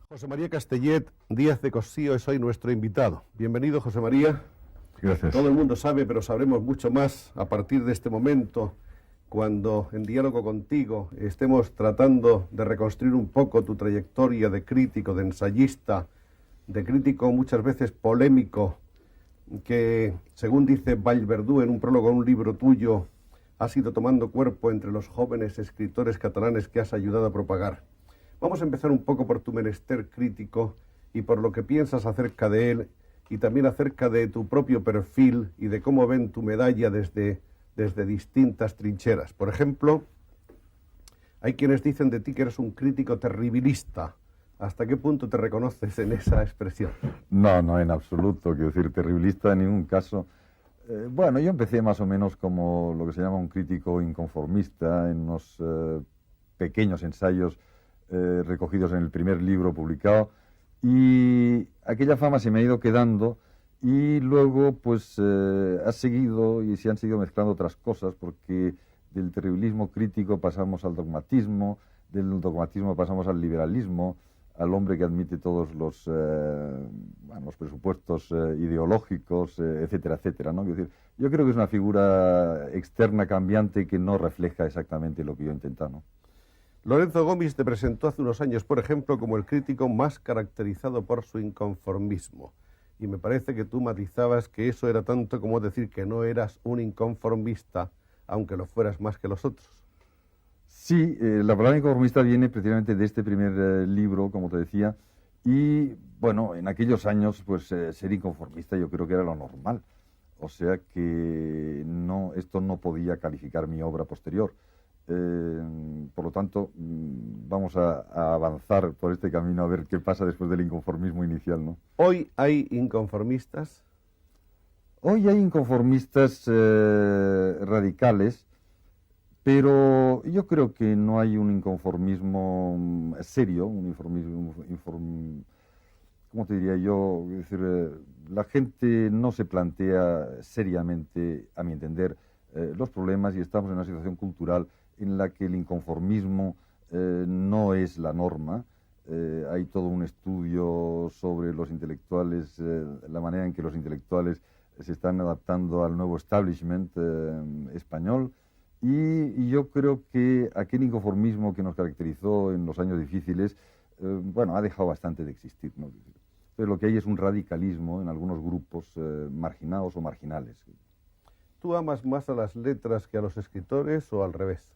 José María Castellet Díaz de Cossío es hoy nuestro invitado. Bienvenido, José María. Gracias. Todo el mundo sabe, pero sabremos mucho más a partir de este momento, cuando en diálogo contigo estemos tratando de reconstruir un poco tu trayectoria de crítico, de ensayista, de crítico muchas veces polémico, que, según dice Vallverdú en un prólogo a un libro tuyo, has ido tomando cuerpo entre los jóvenes escritores catalanes que has ayudado a propagar. Vamos a empezar un poco por tu menester crítico y por lo que piensas acerca de él, y también acerca de tu propio perfil y de cómo ven tu medalla desde distintas trincheras. Por ejemplo, hay quienes dicen de ti que eres un crítico terribilista. ¿Hasta qué punto te reconoces en esa expresión? No, en absoluto. Quiero decir, terribilista en ningún caso. Bueno, yo empecé más o menos como lo que se llama un crítico inconformista, en unos pequeños ensayos recogidos en el primer libro publicado, y aquella fama se me ha ido quedando, y luego pues ha seguido y se han seguido mezclando otras cosas, porque del terribilismo crítico pasamos al dogmatismo, del dogmatismo pasamos al liberalismo, al hombre que admite todos los presupuestos ideológicos, etcétera, etcétera, ¿no? Es decir, yo creo que es una figura externa cambiante que no refleja exactamente lo que yo he intentado, ¿no? Lorenzo Gómez te presentó hace unos años, por ejemplo, como el crítico más caracterizado por su inconformismo. Y me parece que tú matizabas que eso era tanto como decir que no eras un inconformista, aunque lo fueras más que los otros. Sí, la palabra inconformista viene precisamente de este primer libro, como te decía, y bueno, en aquellos años, pues ser inconformista yo creo que era lo normal. O sea que no, esto no podía calificar mi obra posterior. Por lo tanto, vamos a avanzar por este camino a ver qué pasa después del inconformismo inicial, ¿no? ¿Hoy hay inconformistas? Hoy hay inconformistas radicales, pero yo creo que no hay un inconformismo serio, un inconformismo, ¿cómo te diría yo? Es decir, la gente no se plantea seriamente, a mi entender, los problemas, y estamos en una situación cultural en la que el inconformismo no es la norma. Hay todo un estudio sobre los intelectuales, la manera en que los intelectuales se están adaptando al nuevo establishment español, y yo creo que aquel inconformismo que nos caracterizó en los años difíciles, bueno, ha dejado bastante de existir, ¿no? Pero lo que hay es un radicalismo en algunos grupos marginados o marginales. ¿Tú amas más a las letras que a los escritores o al revés?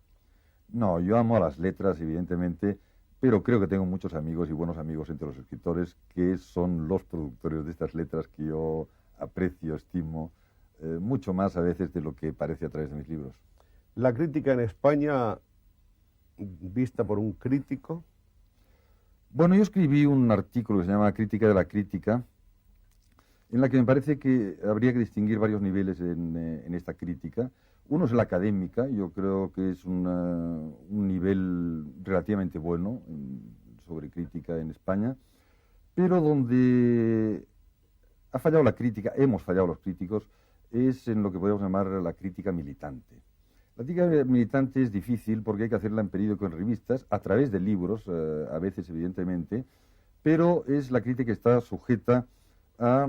No, yo amo a las letras, evidentemente, pero creo que tengo muchos amigos y buenos amigos entre los escritores que son los productores de estas letras que yo aprecio, estimo, mucho más a veces de lo que parece a través de mis libros. La crítica en España, vista por un crítico. Bueno, yo escribí un artículo que se llama Crítica de la crítica, en la que me parece que habría que distinguir varios niveles en esta crítica. Uno es la académica, yo creo que es un nivel relativamente bueno sobre crítica en España, pero donde ha fallado la crítica, hemos fallado los críticos, es en lo que podemos llamar la crítica militante. La crítica militante es difícil porque hay que hacerla en periódico, en revistas, a través de libros, a veces evidentemente, pero es la crítica que está sujeta a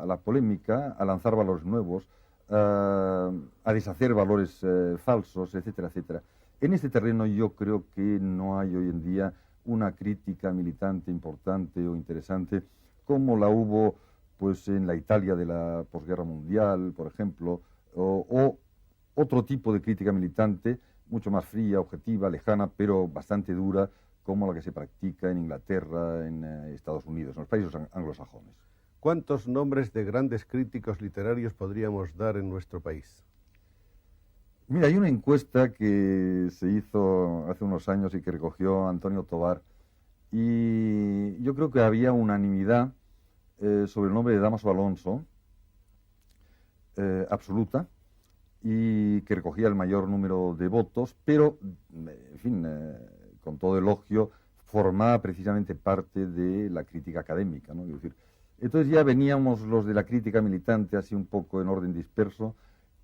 la polémica, a lanzar valores nuevos, a deshacer valores falsos, etcétera, etcétera. En este terreno yo creo que no hay hoy en día una crítica militante importante o interesante como la hubo pues en la Italia de la posguerra mundial, por ejemplo, o otro tipo de crítica militante, mucho más fría, objetiva, lejana, pero bastante dura, como la que se practica en Inglaterra, en Estados Unidos, en los países anglosajones. ¿Cuántos nombres de grandes críticos literarios podríamos dar en nuestro país? Mira, hay una encuesta que se hizo hace unos años y que recogió Antonio Tobar, y yo creo que había unanimidad sobre el nombre de Dámaso Alonso, absoluta, y que recogía el mayor número de votos, pero, en fin, con todo elogio, formaba precisamente parte de la crítica académica, ¿no? Es decir, entonces ya veníamos los de la crítica militante así un poco en orden disperso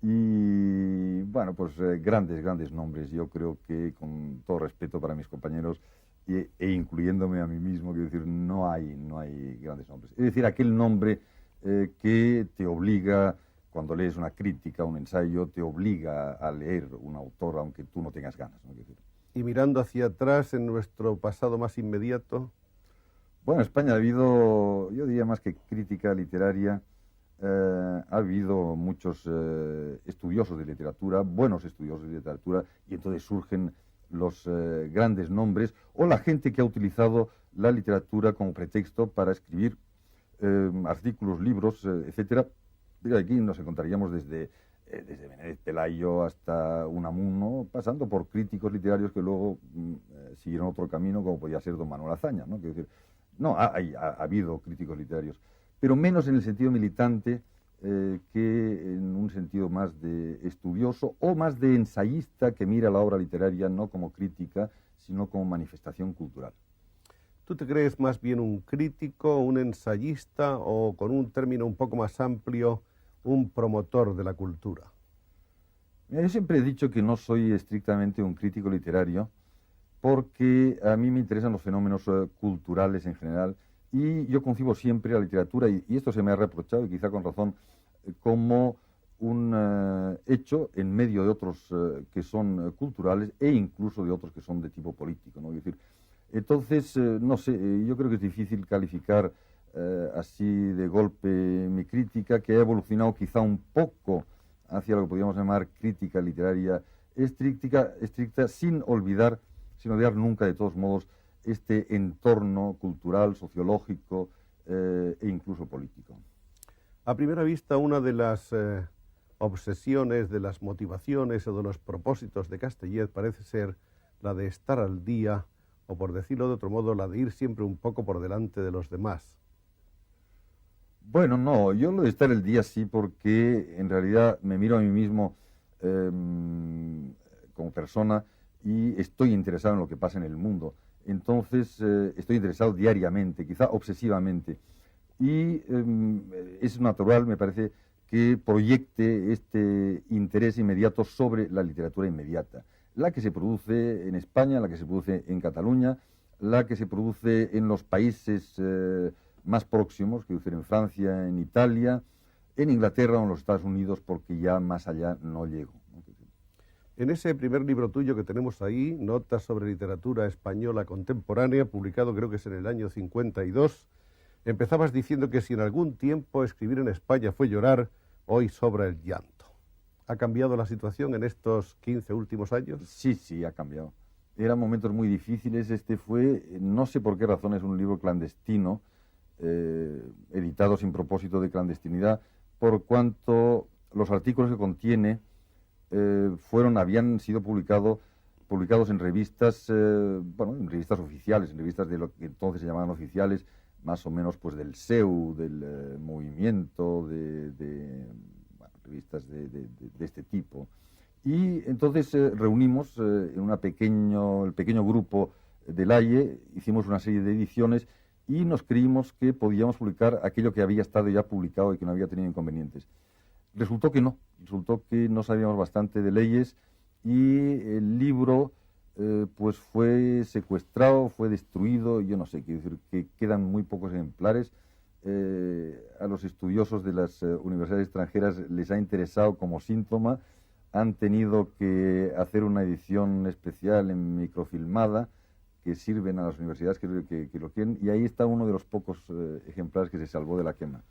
y, bueno, pues grandes nombres. Yo creo que, con todo respeto para mis compañeros e incluyéndome a mí mismo, quiero decir, no hay grandes nombres. Es decir, aquel nombre que te obliga, cuando lees una crítica, un ensayo, te obliga a leer un autor aunque tú no tengas ganas, ¿no? Quiero decir, Y mirando hacia atrás en nuestro pasado más inmediato, bueno, en España ha habido, yo diría más que crítica literaria, ha habido muchos estudiosos de literatura, buenos estudiosos de literatura, y entonces surgen los grandes nombres o la gente que ha utilizado la literatura como pretexto para escribir artículos, libros, etcétera. Digo, aquí nos encontraríamos desde Benet Pelayo hasta Unamuno, pasando por críticos literarios que luego siguieron otro camino, como podía ser don Manuel Azaña, ¿no? Quiero decir, no, ha habido críticos literarios, pero menos en el sentido militante que en un sentido más de estudioso o más de ensayista que mira la obra literaria no como crítica, sino como manifestación cultural. ¿tú te crees más bien un crítico, un ensayista o, con un término un poco más amplio, un promotor de la cultura? Mira, yo siempre he dicho que no soy estrictamente un crítico literario, porque a mí me interesan los fenómenos culturales en general, y yo concibo siempre la literatura, y esto se me ha reprochado, y quizá con razón, como un hecho en medio de otros que son culturales e incluso de otros que son de tipo político, ¿no? Es decir, entonces, no sé, yo creo que es difícil calificar así de golpe mi crítica, que ha evolucionado quizá un poco hacia lo que podríamos llamar crítica literaria estricta, sin olvidar nunca, de todos modos, este entorno cultural, sociológico e incluso político. A primera vista, una de las obsesiones, de las motivaciones o de los propósitos de Castellet parece ser la de estar al día, o por decirlo de otro modo, la de ir siempre un poco por delante de los demás. Bueno, no, yo lo de estar al día sí, porque en realidad me miro a mí mismo como persona y estoy interesado en lo que pasa en el mundo. Entonces, estoy interesado diariamente, quizá obsesivamente. Y es natural, me parece, que proyecte este interés inmediato sobre la literatura inmediata. La que se produce en España, la que se produce en Cataluña, la que se produce en los países más próximos, que decir, en Francia, en Italia, en Inglaterra o en los Estados Unidos, porque ya más allá no llego. En ese primer libro tuyo que tenemos ahí, Notas sobre literatura española contemporánea, publicado creo que es en el año 52, empezabas diciendo que si en algún tiempo escribir en España fue llorar, hoy sobra el llanto. ¿Ha cambiado la situación en estos 15 últimos años? Sí, ha cambiado. Eran momentos muy difíciles. Este fue, no sé por qué razón, es un libro clandestino, editado sin propósito de clandestinidad, por cuanto los artículos que contiene habían sido publicados en revistas, en revistas oficiales, en revistas de lo que entonces se llamaban oficiales, más o menos pues del SEU, del movimiento, revistas de este tipo. Y entonces reunimos en el pequeño grupo del AIE, hicimos una serie de ediciones y nos creímos que podíamos publicar aquello que había estado ya publicado y que no había tenido inconvenientes. Resultó que no sabíamos bastante de leyes, y el libro pues fue secuestrado, fue destruido. Yo no sé, quiero decir que quedan muy pocos ejemplares. A los estudiosos de las universidades extranjeras les ha interesado como síntoma, han tenido que hacer una edición especial en microfilmada que sirven a las universidades que lo quieren, y ahí está uno de los pocos ejemplares que se salvó de la quema.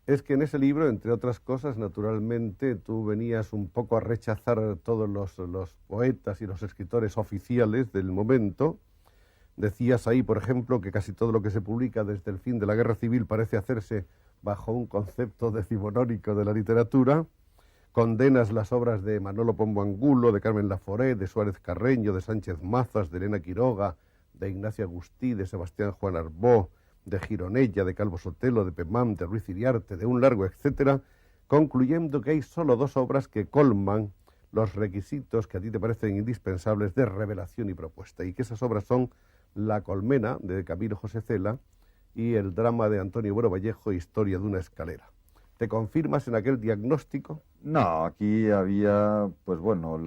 Es que en ese libro, entre otras cosas, naturalmente, tú venías un poco a rechazar todos los poetas y los escritores oficiales del momento. Decías ahí, por ejemplo, que casi todo lo que se publica desde el fin de la Guerra Civil parece hacerse bajo un concepto decimonónico de la literatura, condenas las obras de Manolo Pombo Angulo, de Carmen Laforet, de Suárez Carreño, de Sánchez Mazas, de Elena Quiroga, de Ignacio Agustí, de Sebastián Juan Arbó, de Gironella, de Calvo Sotelo, de Pemán, de Ruiz Iriarte, de un largo etcétera, concluyendo que hay solo dos obras que colman los requisitos que a ti te parecen indispensables de revelación y propuesta, y que esas obras son La colmena, de Camilo José Cela, y el drama de Antonio Bueno Vallejo, Historia de una escalera. ¿Te confirmas en aquel diagnóstico? No, aquí había, pues bueno,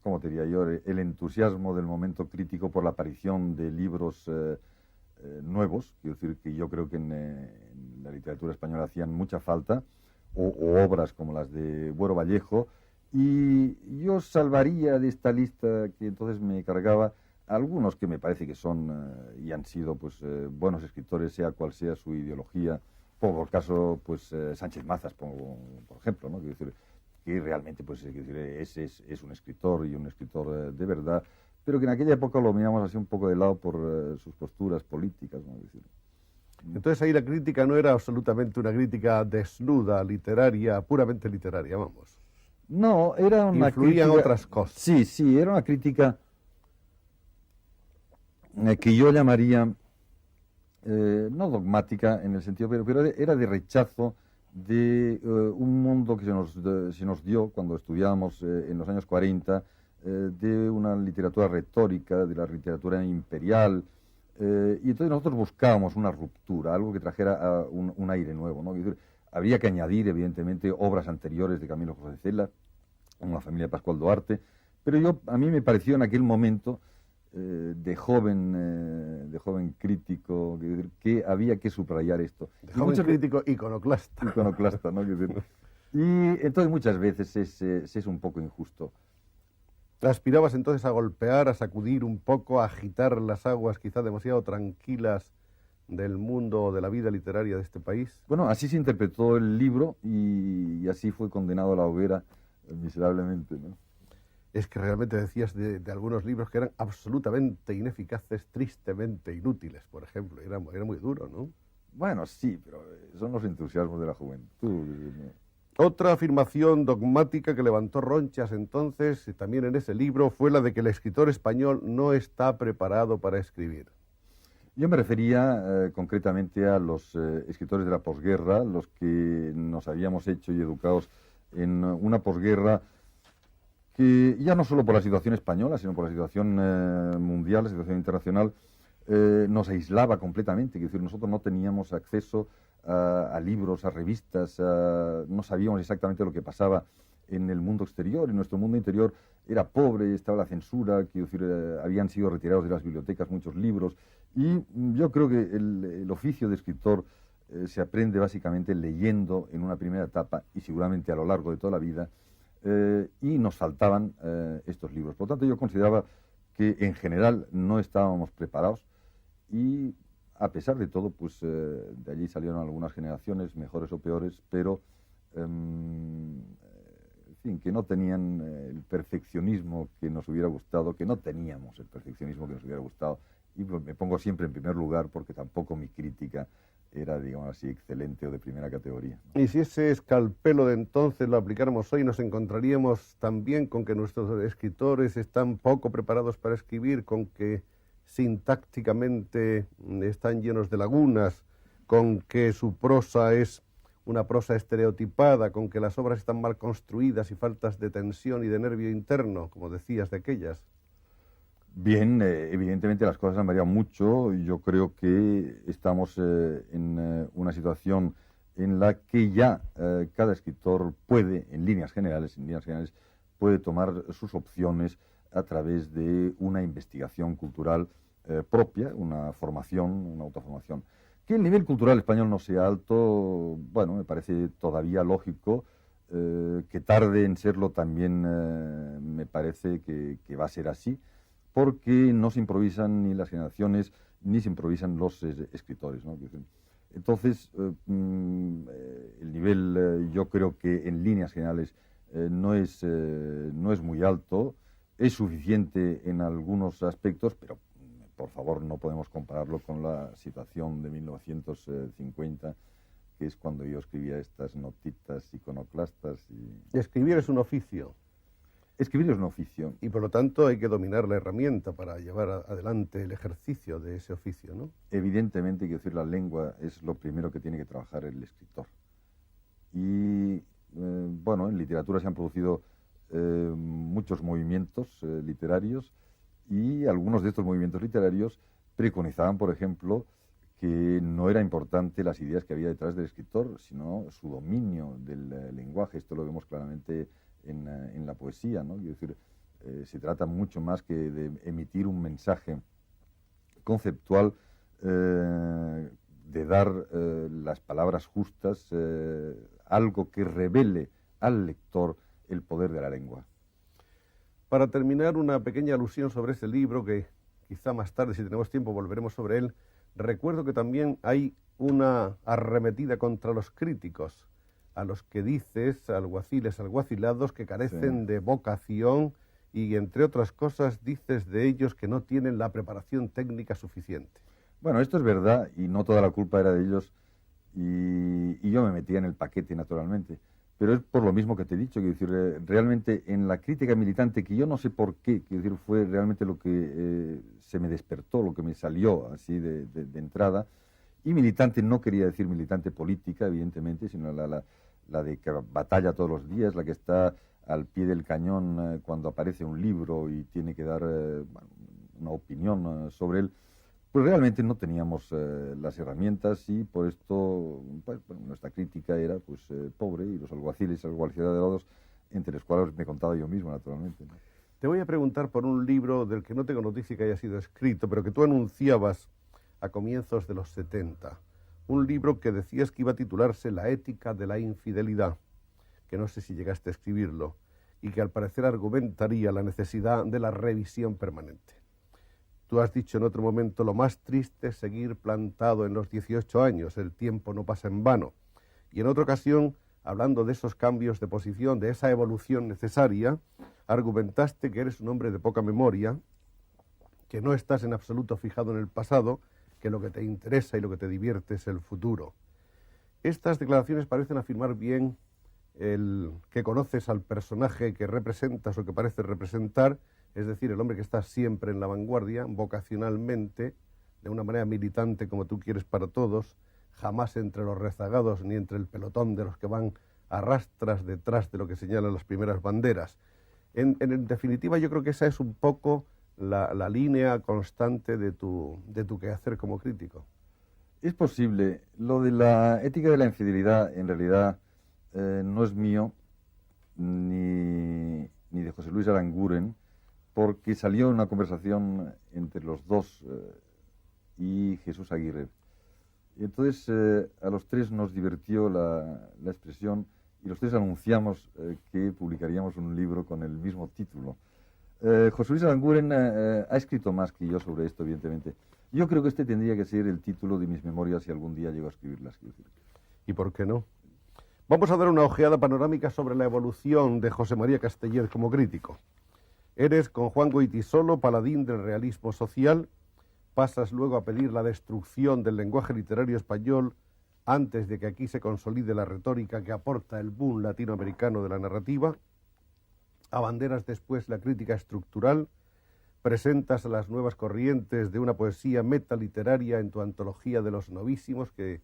¿cómo te diría yo? El entusiasmo del momento crítico por la aparición de libros nuevos, quiero decir que yo creo que en la literatura española hacían mucha falta, o obras como las de Bueno Vallejo, y yo salvaría de esta lista que entonces me cargaba algunos que me parece que son y han sido pues buenos escritores, sea cual sea su ideología. Pongo el caso, pues, Sánchez Mazas, por ejemplo, ¿no? Quiero decir, que realmente, pues, es un escritor y un escritor de verdad, pero que en aquella época lo miramos así un poco de lado por sus posturas políticas, ¿no? Es decir, entonces ahí la crítica no era absolutamente una crítica desnuda, literaria, puramente literaria, vamos. no, era una Influían crítica... otras cosas. Sí, era una crítica que yo llamaría... no dogmática en el sentido, pero era de rechazo de un mundo que se nos dio cuando estudiábamos en los años 40, de una literatura retórica, de la literatura imperial, y entonces nosotros buscábamos una ruptura, algo que trajera un aire nuevo, ¿no? Es decir, habría que añadir, evidentemente, obras anteriores de Camilo José Cela, como La familia de Pascual Duarte, pero a mí me pareció en aquel momento de joven crítico, que había que subrayar esto. De joven crítico iconoclasta. Iconoclasta, ¿no? Y entonces muchas veces es un poco injusto. ¿Aspirabas entonces a golpear, a sacudir un poco, a agitar las aguas quizá demasiado tranquilas del mundo o de la vida literaria de este país? Bueno, así se interpretó el libro y así fue condenado a la hoguera miserablemente, ¿no? Es que realmente decías de algunos libros que eran absolutamente ineficaces, tristemente inútiles, por ejemplo. Era muy duro, ¿no? Bueno, sí, pero son los entusiasmos de la juventud, ¿no? Otra afirmación dogmática que levantó ronchas entonces, y también en ese libro, fue la de que el escritor español no está preparado para escribir. Yo me refería concretamente a los escritores de la posguerra, los que nos habíamos hecho y educados en una posguerra que ya no solo por la situación española, sino por la situación mundial, la situación internacional, nos aislaba completamente. Es decir, nosotros no teníamos acceso a libros, a revistas, no sabíamos exactamente lo que pasaba en el mundo exterior. En nuestro mundo interior era pobre, estaba la censura, quiero decir, habían sido retirados de las bibliotecas muchos libros. Y yo creo que el oficio de escritor se aprende básicamente leyendo en una primera etapa y seguramente a lo largo de toda la vida. Y nos faltaban estos libros. Por lo tanto, yo consideraba que en general no estábamos preparados y a pesar de todo, pues de allí salieron algunas generaciones, mejores o peores, pero en fin, que no tenían el perfeccionismo que nos hubiera gustado, que no teníamos el perfeccionismo que nos hubiera gustado. Y pues, me pongo siempre en primer lugar porque tampoco mi crítica era, digamos así, excelente o de primera categoría, ¿no? Y si ese escalpelo de entonces lo aplicáramos hoy, nos encontraríamos también con que nuestros escritores están poco preparados para escribir, con que sintácticamente están llenos de lagunas, con que su prosa es una prosa estereotipada, con que las obras están mal construidas y faltas de tensión y de nervio interno, como decías de aquellas. Bien, evidentemente las cosas han variado mucho. Yo creo que estamos en una situación en la que ya cada escritor puede, en líneas generales, puede tomar sus opciones a través de una investigación cultural propia, una formación, una autoformación. Que el nivel cultural español no sea alto, bueno, me parece todavía lógico. Que tarde en serlo también me parece que va a ser así, porque no se improvisan ni las generaciones, ni se improvisan los escritores, ¿no? Entonces, el nivel yo creo que en líneas generales no es muy alto, es suficiente en algunos aspectos, pero por favor no podemos compararlo con la situación de 1950, que es cuando yo escribía estas notitas iconoclastas. Escribir es un oficio. Escribir es un oficio. Y por lo tanto hay que dominar la herramienta para llevar adelante el ejercicio de ese oficio, ¿no? Evidentemente, quiero decir, la lengua es lo primero que tiene que trabajar el escritor. Y bueno, en literatura se han producido muchos movimientos literarios, y algunos de estos movimientos literarios preconizaban, por ejemplo, que no era importante las ideas que había detrás del escritor, sino su dominio del lenguaje. Esto lo vemos claramente en la poesía, ¿no? Quiero decir, se trata mucho más que de emitir un mensaje conceptual, de dar las palabras justas, algo que revele al lector el poder de la lengua. Para terminar, una pequeña alusión sobre ese libro, que quizá más tarde, si tenemos tiempo, volveremos sobre él. Recuerdo que también hay una arremetida contra los críticos, a los que dices, alguaciles, alguacilados, que carecen de vocación, y entre otras cosas dices de ellos que no tienen la preparación técnica suficiente. Bueno, esto es verdad, y no toda la culpa era de ellos, y yo me metía en el paquete, naturalmente. Pero es por lo mismo que te he dicho, quiero decir, realmente en la crítica militante, que yo no sé por qué, quiero decir, fue realmente lo que se me despertó, lo que me salió así de entrada. Y militante no quería decir militante política, evidentemente, sino la de que batalla todos los días, la que está al pie del cañón cuando aparece un libro y tiene que dar una opinión sobre él. Pues realmente no teníamos las herramientas, y por esto pues, bueno, nuestra crítica era pues pobre, y los alguaciles y alguacilados, entre los cuales me contaba yo mismo, naturalmente, ¿no? Te voy a preguntar por un libro del que no tengo noticia que haya sido escrito, pero que tú anunciabas a comienzos de los 70. Un libro que decías que iba a titularse La ética de la infidelidad, que no sé si llegaste a escribirlo, y que al parecer argumentaría la necesidad de la revisión permanente. Tú has dicho en otro momento: lo más triste es seguir plantado en los 18 años, el tiempo no pasa en vano. Y en otra ocasión, hablando de esos cambios de posición, de esa evolución necesaria, argumentaste que eres un hombre de poca memoria, que no estás en absoluto fijado en el pasado, que lo que te interesa y lo que te divierte es el futuro. Estas declaraciones parecen afirmar bien el que conoces al personaje que representas o que pareces representar, es decir, el hombre que está siempre en la vanguardia, vocacionalmente, de una manera militante como tú quieres para todos, jamás entre los rezagados ni entre el pelotón de los que van a rastras detrás de lo que señalan las primeras banderas. En definitiva, yo creo que esa es un poco la línea constante de tu quehacer como crítico. Es posible. Lo de la ética de la infidelidad, en realidad, no es mío, ni de José Luis Aranguren, porque salió una conversación entre los dos y Jesús Aguirre. Y entonces a los tres nos divirtió la expresión, y los tres anunciamos que publicaríamos un libro con el mismo título. José Luis Aranguren ha escrito más que yo sobre esto, evidentemente. Yo creo que este tendría que ser el título de mis memorias si algún día llego a escribirlas. ¿Y por qué no? Vamos a dar una ojeada panorámica sobre la evolución de José María Casteller como crítico. Eres, con Juan Goytisolo, paladín del realismo social, pasas luego a pedir la destrucción del lenguaje literario español antes de que aquí se consolide la retórica que aporta el boom latinoamericano de la narrativa, abanderas después la crítica estructural, presentas a las nuevas corrientes de una poesía metaliteraria en tu antología de los novísimos, que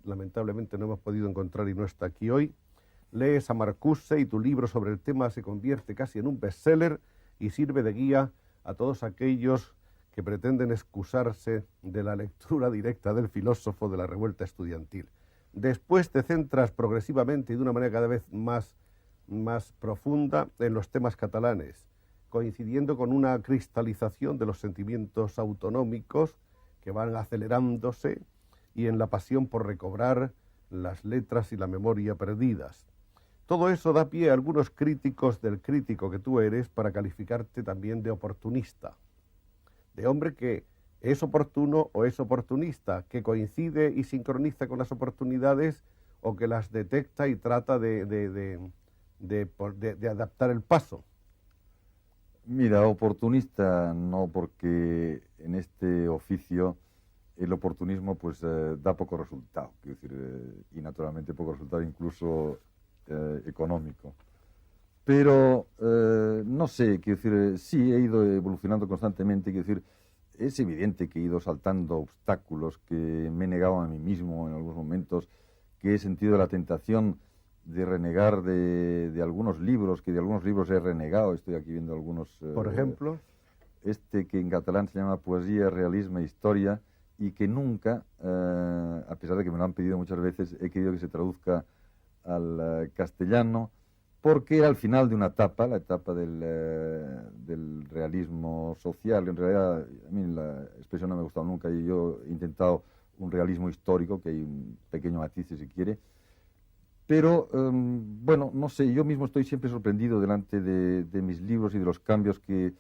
lamentablemente no hemos podido encontrar y no está aquí hoy. Lees a Marcuse y tu libro sobre el tema se convierte casi en un bestseller y sirve de guía a todos aquellos que pretenden excusarse de la lectura directa del filósofo de la revuelta estudiantil. Después te centras progresivamente y de una manera cada vez más profunda en los temas catalanes, coincidiendo con una cristalización de los sentimientos autonómicos que van acelerándose y en la pasión por recobrar las letras y la memoria perdidas. Todo eso da pie a algunos críticos del crítico que tú eres para calificarte también de oportunista, de hombre que es oportuno o es oportunista, que coincide y sincroniza con las oportunidades o que las detecta y trata de adaptar el paso. Mira, oportunista no, porque en este oficio el oportunismo pues da poco resultado, quiero decir, y naturalmente poco resultado incluso económico. Pero, no sé, quiero decir, sí he ido evolucionando constantemente, quiero decir, es evidente que he ido saltando obstáculos, que me he negado a mí mismo en algunos momentos, que he sentido la tentación de renegar de algunos libros, que de algunos libros he renegado, estoy aquí viendo algunos... Por ejemplo, este que en catalán se llama Poesía, Realismo e Historia, y que nunca, a pesar de que me lo han pedido muchas veces, he querido que se traduzca al castellano, porque era al final de una etapa, la etapa del realismo social. En realidad, a mí la expresión no me ha gustado nunca y yo he intentado un realismo histórico, que hay un pequeño matiz si se quiere. Pero, bueno, no sé, yo mismo estoy siempre sorprendido delante de mis libros y de los cambios que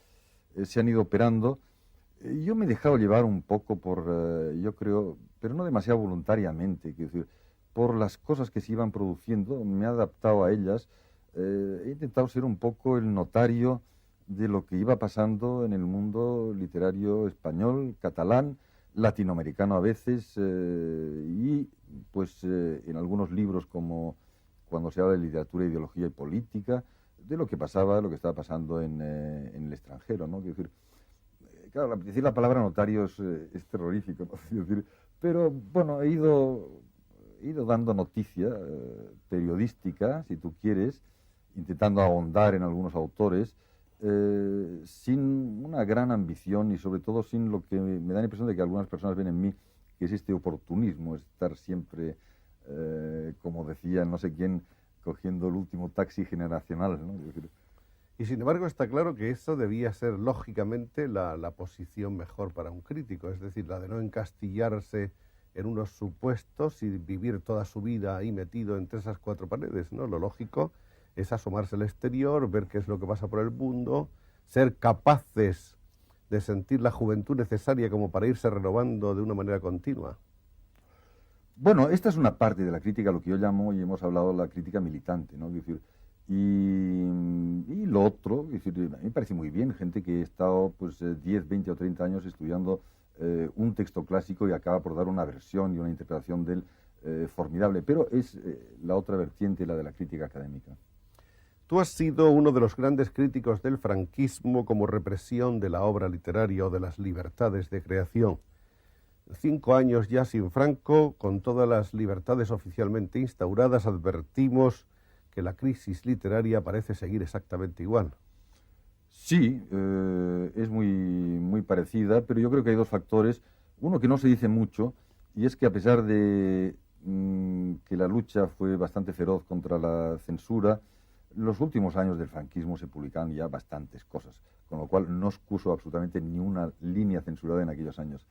se han ido operando. Yo me he dejado llevar un poco por, yo creo, pero no demasiado voluntariamente, quiero decir, por las cosas que se iban produciendo, me he adaptado a ellas. He intentado ser un poco el notario de lo que iba pasando en el mundo literario español, catalán, latinoamericano a veces, y pues en algunos libros como cuando se habla de literatura, ideología y política, de lo que pasaba, lo que estaba pasando en el extranjero, ¿no? Quiero decir, claro, decir la palabra notario es terrorífico, ¿no? Quiero decir, pero bueno, he ido dando noticia periodística, si tú quieres, intentando ahondar en algunos autores, sin una gran ambición y sobre todo sin lo que me da la impresión de que algunas personas ven en mí, que es este oportunismo, estar siempre, como decía no sé quién, cogiendo el último taxi generacional, ¿no? y sin embargo está claro que eso debía ser lógicamente la posición mejor para un crítico, es decir, la de no encastillarse en unos supuestos y vivir toda su vida ahí metido entre esas cuatro paredes, ¿no? Lo lógico es asomarse al exterior, ver qué es lo que pasa por el mundo, ser capaces de sentir la juventud necesaria como para irse renovando de una manera continua. Bueno, esta es una parte de la crítica, lo que yo llamo, y hemos hablado, la crítica militante, ¿no? Es decir, y lo otro, es decir, a mí me parece muy bien, gente que ha estado pues 10, 20 o 30 años estudiando un texto clásico y acaba por dar una versión y una interpretación de él formidable, pero es la otra vertiente, la de la crítica académica. Tú has sido uno de los grandes críticos del franquismo como represión de la obra literaria o de las libertades de creación. 5 años ya sin Franco, con todas las libertades oficialmente instauradas, advertimos que la crisis literaria parece seguir exactamente igual. Sí, es muy parecida, pero yo creo que hay dos factores. Uno que no se dice mucho, y es que a pesar de que la lucha fue bastante feroz contra la censura, los últimos años del franquismo se publicaban ya bastantes cosas, con lo cual no excuso absolutamente ni una línea censurada en aquellos años.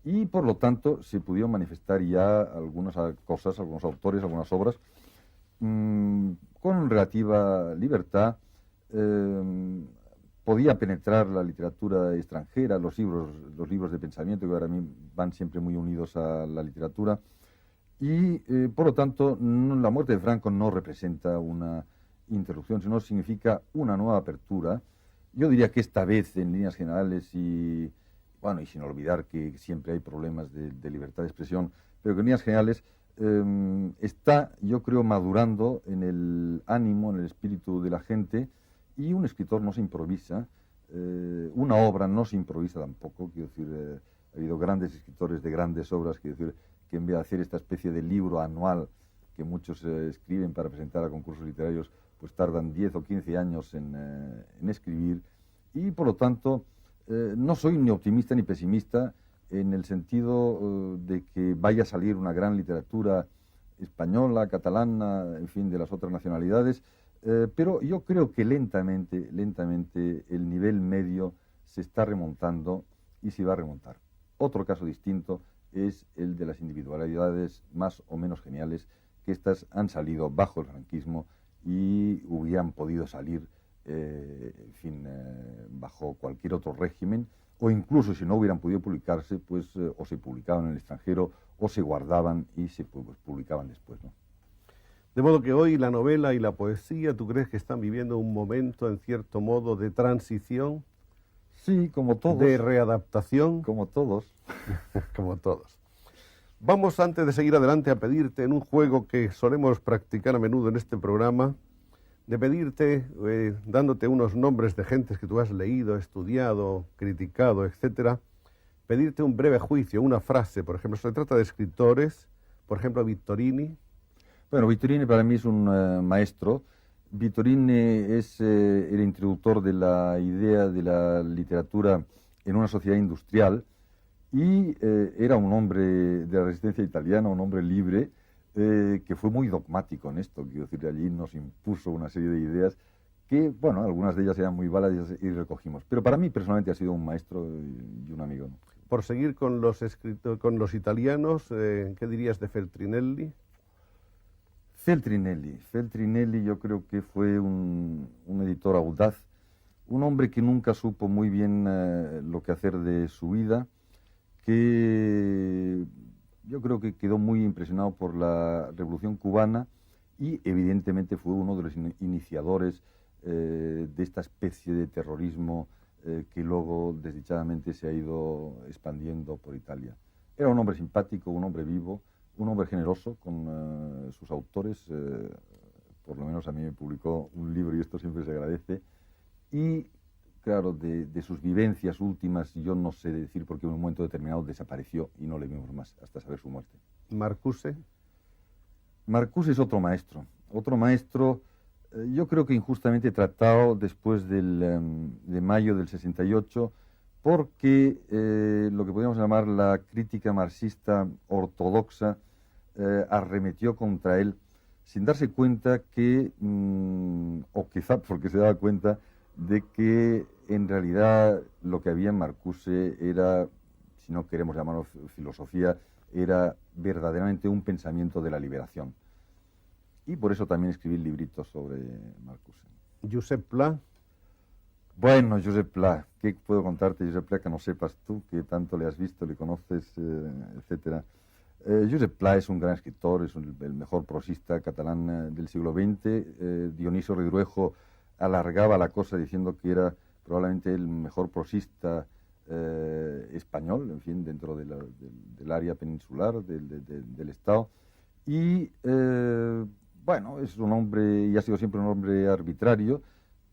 Y por lo tanto se pudieron manifestar ya algunas cosas, algunos autores, algunas obras, con relativa libertad. Podía penetrar la literatura extranjera, los libros de pensamiento, que para mí van siempre muy unidos a la literatura, y por lo tanto la muerte de Franco no representa una interrupción, sino significa una nueva apertura. Yo diría que esta vez, en líneas generales, y bueno, y sin olvidar que siempre hay problemas de libertad de expresión, pero que en líneas generales está, yo creo, madurando en el ánimo, en el espíritu de la gente, y un escritor no se improvisa, una obra no se improvisa tampoco, quiero decir, ha habido grandes escritores de grandes obras, quiero decir, que en vez de hacer esta especie de libro anual que muchos escriben para presentar a concursos literarios, pues tardan 10 o 15 años en escribir, y por lo tanto no soy ni optimista ni pesimista en el sentido de que vaya a salir una gran literatura española, catalana, en fin, de las otras nacionalidades, pero yo creo que lentamente el nivel medio se está remontando y se va a remontar. Otro caso distinto es el de las individualidades más o menos geniales, que estas han salido bajo el franquismo y hubieran podido salir, en fin, bajo cualquier otro régimen, o incluso si no hubieran podido publicarse, pues o se publicaban en el extranjero o se guardaban y se publicaban después, ¿no? De modo que hoy la novela y la poesía, ¿tú crees que están viviendo un momento, en cierto modo, de transición? Sí, como todos. de readaptación, Como todos. como todos. Vamos, antes de seguir adelante, a pedirte en un juego que solemos practicar a menudo en este programa, de pedirte, dándote unos nombres de gentes que tú has leído, estudiado, criticado, etcétera, pedirte un breve juicio, una frase. Por ejemplo, se trata de escritores, por ejemplo, Vittorini. Bueno, Vittorini para mí es un maestro. Vittorini es el introductor de la idea de la literatura en una sociedad industrial y era un hombre de la resistencia italiana, un hombre libre, que fue muy dogmático en esto. Quiero decir, allí nos impuso una serie de ideas que, bueno, algunas de ellas eran muy válidas y recogimos. Pero para mí personalmente ha sido un maestro y un amigo, ¿no? Por seguir con con los italianos, ¿qué dirías de Feltrinelli? Feltrinelli yo creo que fue un editor audaz, un hombre que nunca supo muy bien lo que hacer de su vida, que yo creo que quedó muy impresionado por la Revolución Cubana y evidentemente fue uno de los iniciadores de esta especie de terrorismo que luego desdichadamente se ha ido expandiendo por Italia. Era un hombre simpático, un hombre vivo, un hombre generoso con sus autores, por lo menos a mí me publicó un libro y esto siempre se agradece, y claro, de sus vivencias últimas yo no sé decir porque en un momento determinado desapareció y no le vimos más hasta saber su muerte. Marcuse. Marcuse es otro maestro, yo creo que injustamente tratado después de mayo del 68, porque lo que podríamos llamar la crítica marxista ortodoxa arremetió contra él sin darse cuenta que, o quizá porque se daba cuenta, de que en realidad lo que había en Marcuse era, si no queremos llamarlo filosofía, era verdaderamente un pensamiento de la liberación. Y por eso también escribí libritos sobre Marcuse. Josep Pla. Bueno, Josep Pla, ¿qué puedo contarte, Josep Pla, que no sepas tú, que tanto le has visto, le conoces, etcétera? Josep Pla es un gran escritor, es el mejor prosista catalán del siglo XX. Dionisio Ridruejo alargaba la cosa diciendo que era probablemente el mejor prosista español, en fin, dentro del área peninsular, del Estado. Y, bueno, es un hombre, y ha sido siempre un hombre arbitrario,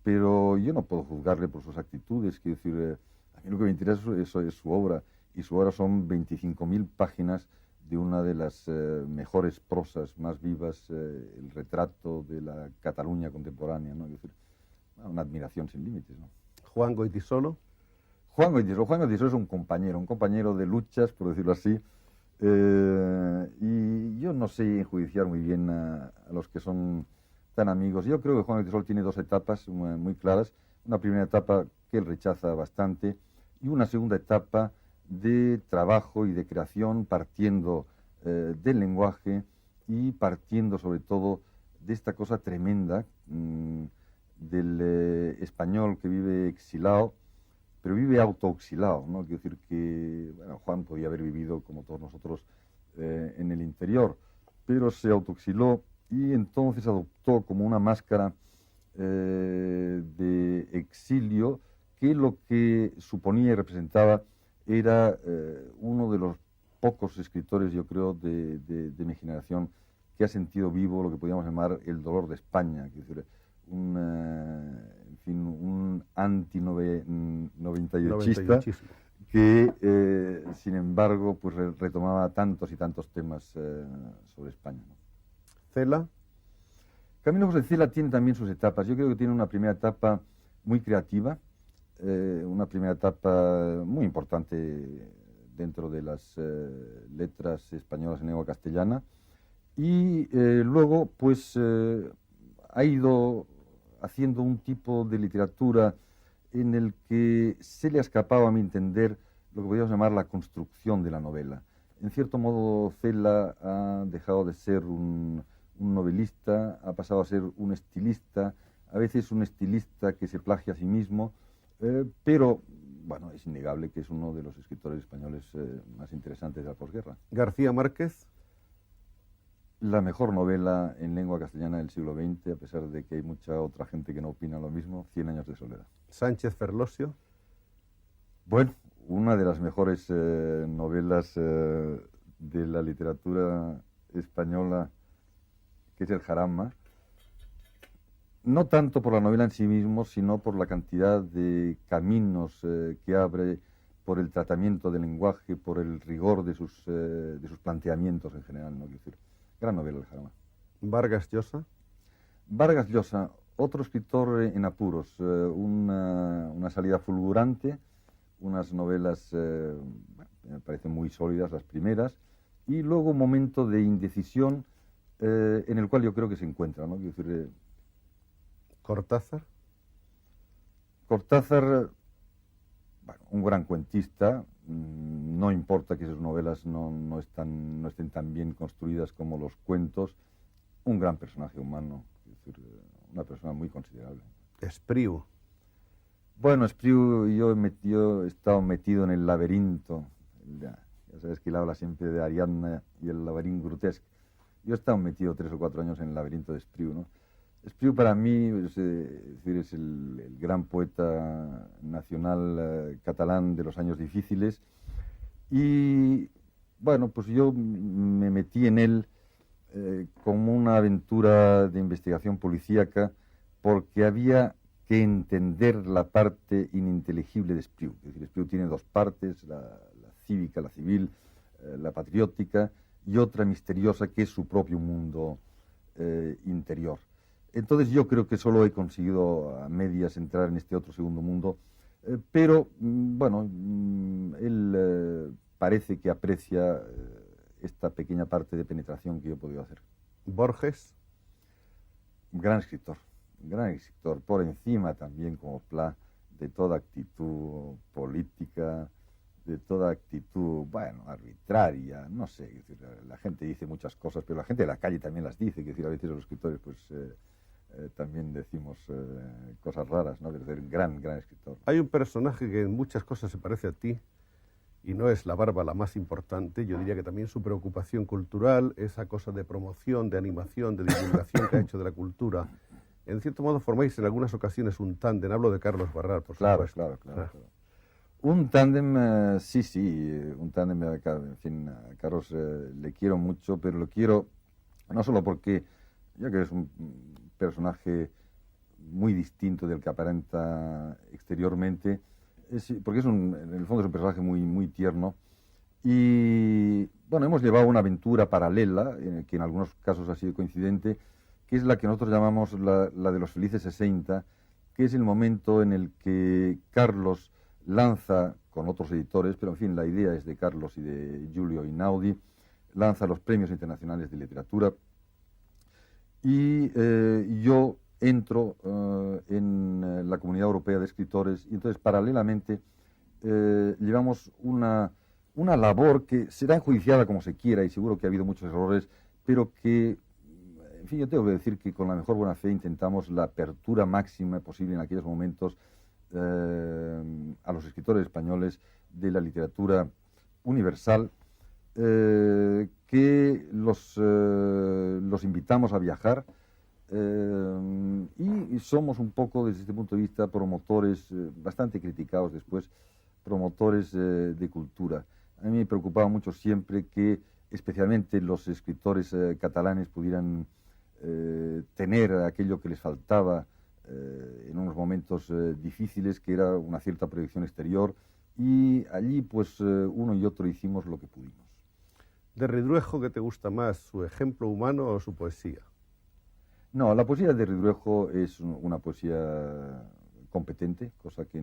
pero yo no puedo juzgarle por sus actitudes. Quiero decir, a mí lo que me interesa es su obra, y su obra son 25.000 páginas de una de las mejores prosas, más vivas, el retrato de la Cataluña contemporánea, ¿no? Es decir, una admiración sin límites, ¿no? Juan Goytisolo. Juan Goytisolo es un compañero de luchas, por decirlo así, y yo no sé enjuiciar muy bien a los que son tan amigos. Yo creo que Juan Goytisolo tiene dos etapas muy claras. Una primera etapa que él rechaza bastante y una segunda etapa de trabajo y de creación partiendo del lenguaje y partiendo sobre todo de esta cosa tremenda del español que vive exilado, pero vive autoexilado, ¿no? Quiero decir que, bueno, Juan podía haber vivido como todos nosotros en el interior, pero se autoexiló y entonces adoptó como una máscara de exilio que lo que suponía y representaba era uno de los pocos escritores, yo creo, de mi generación que ha sentido vivo lo que podríamos llamar el dolor de España, es decir, un anti-98ista que, sin embargo, pues retomaba tantos y tantos temas sobre España, ¿no? Cela. Camilo José Cela tiene también sus etapas. Yo creo que tiene una primera etapa muy creativa, una primera etapa muy importante dentro de las letras españolas en lengua castellana, y luego pues ha ido haciendo un tipo de literatura en el que se le ha escapado, a mi entender, lo que podríamos llamar la construcción de la novela. En cierto modo, Cela ha dejado de ser un novelista, ha pasado a ser un estilista, a veces un estilista que se plagia a sí mismo, pero, bueno, es innegable que es uno de los escritores españoles más interesantes de la posguerra. García Márquez. La mejor novela en lengua castellana del siglo XX, a pesar de que hay mucha otra gente que no opina lo mismo, 100 años de soledad. Sánchez Ferlosio. Bueno, una de las mejores novelas de la literatura española, que es El Jarama, no tanto por la novela en sí mismo, sino por la cantidad de caminos que abre, por el tratamiento del lenguaje, por el rigor de sus planteamientos en general, ¿no? Quiero decir, gran novela El Jarama. Vargas Llosa. Vargas Llosa, otro escritor en apuros, una salida fulgurante, unas novelas, me parecen muy sólidas las primeras, y luego un momento de indecisión en el cual yo creo que se encuentra, ¿no? Quiero decir, Cortázar. Cortázar, bueno, un gran cuentista, no importa que sus novelas no estén tan bien construidas como los cuentos, un gran personaje humano, es decir, una persona muy considerable. Espriu. Bueno, Espriu, yo he estado metido en el laberinto, ya sabes que él habla siempre de Ariadna y el laberinto grotesco. Yo he estado metido 3 o 4 años en el laberinto de Espriu, ¿no? Espriu para mí es el gran poeta nacional catalán de los años difíciles y bueno, pues yo me metí en él como una aventura de investigación policíaca porque había que entender la parte ininteligible de Espriu. Es decir, Espriu tiene dos partes, la cívica, la civil, la patriótica y otra misteriosa que es su propio mundo interior. Entonces yo creo que solo he conseguido a medias entrar en este otro segundo mundo, pero bueno, él parece que aprecia esta pequeña parte de penetración que yo he podido hacer. Borges. Gran escritor, por encima también como Pla de toda actitud política, de toda actitud, bueno, arbitraria, no sé, es decir, la gente dice muchas cosas, pero la gente de la calle también las dice, es decir, a veces los escritores pues también decimos cosas raras, ¿no? Es decir, un gran escritor. Hay un personaje que en muchas cosas se parece a ti, y no es la barba la más importante, yo diría que también su preocupación cultural, esa cosa de promoción, de animación, de divulgación que ha hecho de la cultura. En cierto modo formáis en algunas ocasiones un tándem, hablo de Carlos Barral, por supuesto. Claro. Un tándem, sí, un tándem, en fin, a Carlos le quiero mucho, pero lo quiero no solo porque, ya que es un personaje muy distinto del que aparenta exteriormente, porque en el fondo es un personaje muy tierno, y bueno, hemos llevado una aventura paralela, que en algunos casos ha sido coincidente, que es la que nosotros llamamos la de los felices 60, que es el momento en el que Carlos lanza, con otros editores, pero en fin, la idea es de Carlos y de Giulio Einaudi, lanza los premios internacionales de literatura, y yo entro en la Comunidad Europea de Escritores, y entonces paralelamente llevamos una labor que será enjuiciada como se quiera, y seguro que ha habido muchos errores, pero que, en fin, yo tengo que decir que con la mejor buena fe intentamos la apertura máxima posible en aquellos momentos a los escritores españoles de la literatura universal, que los invitamos a viajar, y somos un poco, desde este punto de vista, promotores, bastante criticados después, promotores de cultura. A mí me preocupaba mucho siempre que, especialmente los escritores catalanes, pudieran tener aquello que les faltaba en unos momentos difíciles, que era una cierta proyección exterior, y allí pues uno y otro hicimos lo que pudimos. ¿De Ridruejo qué te gusta más, su ejemplo humano o su poesía? No, la poesía de Ridruejo es una poesía competente, cosa que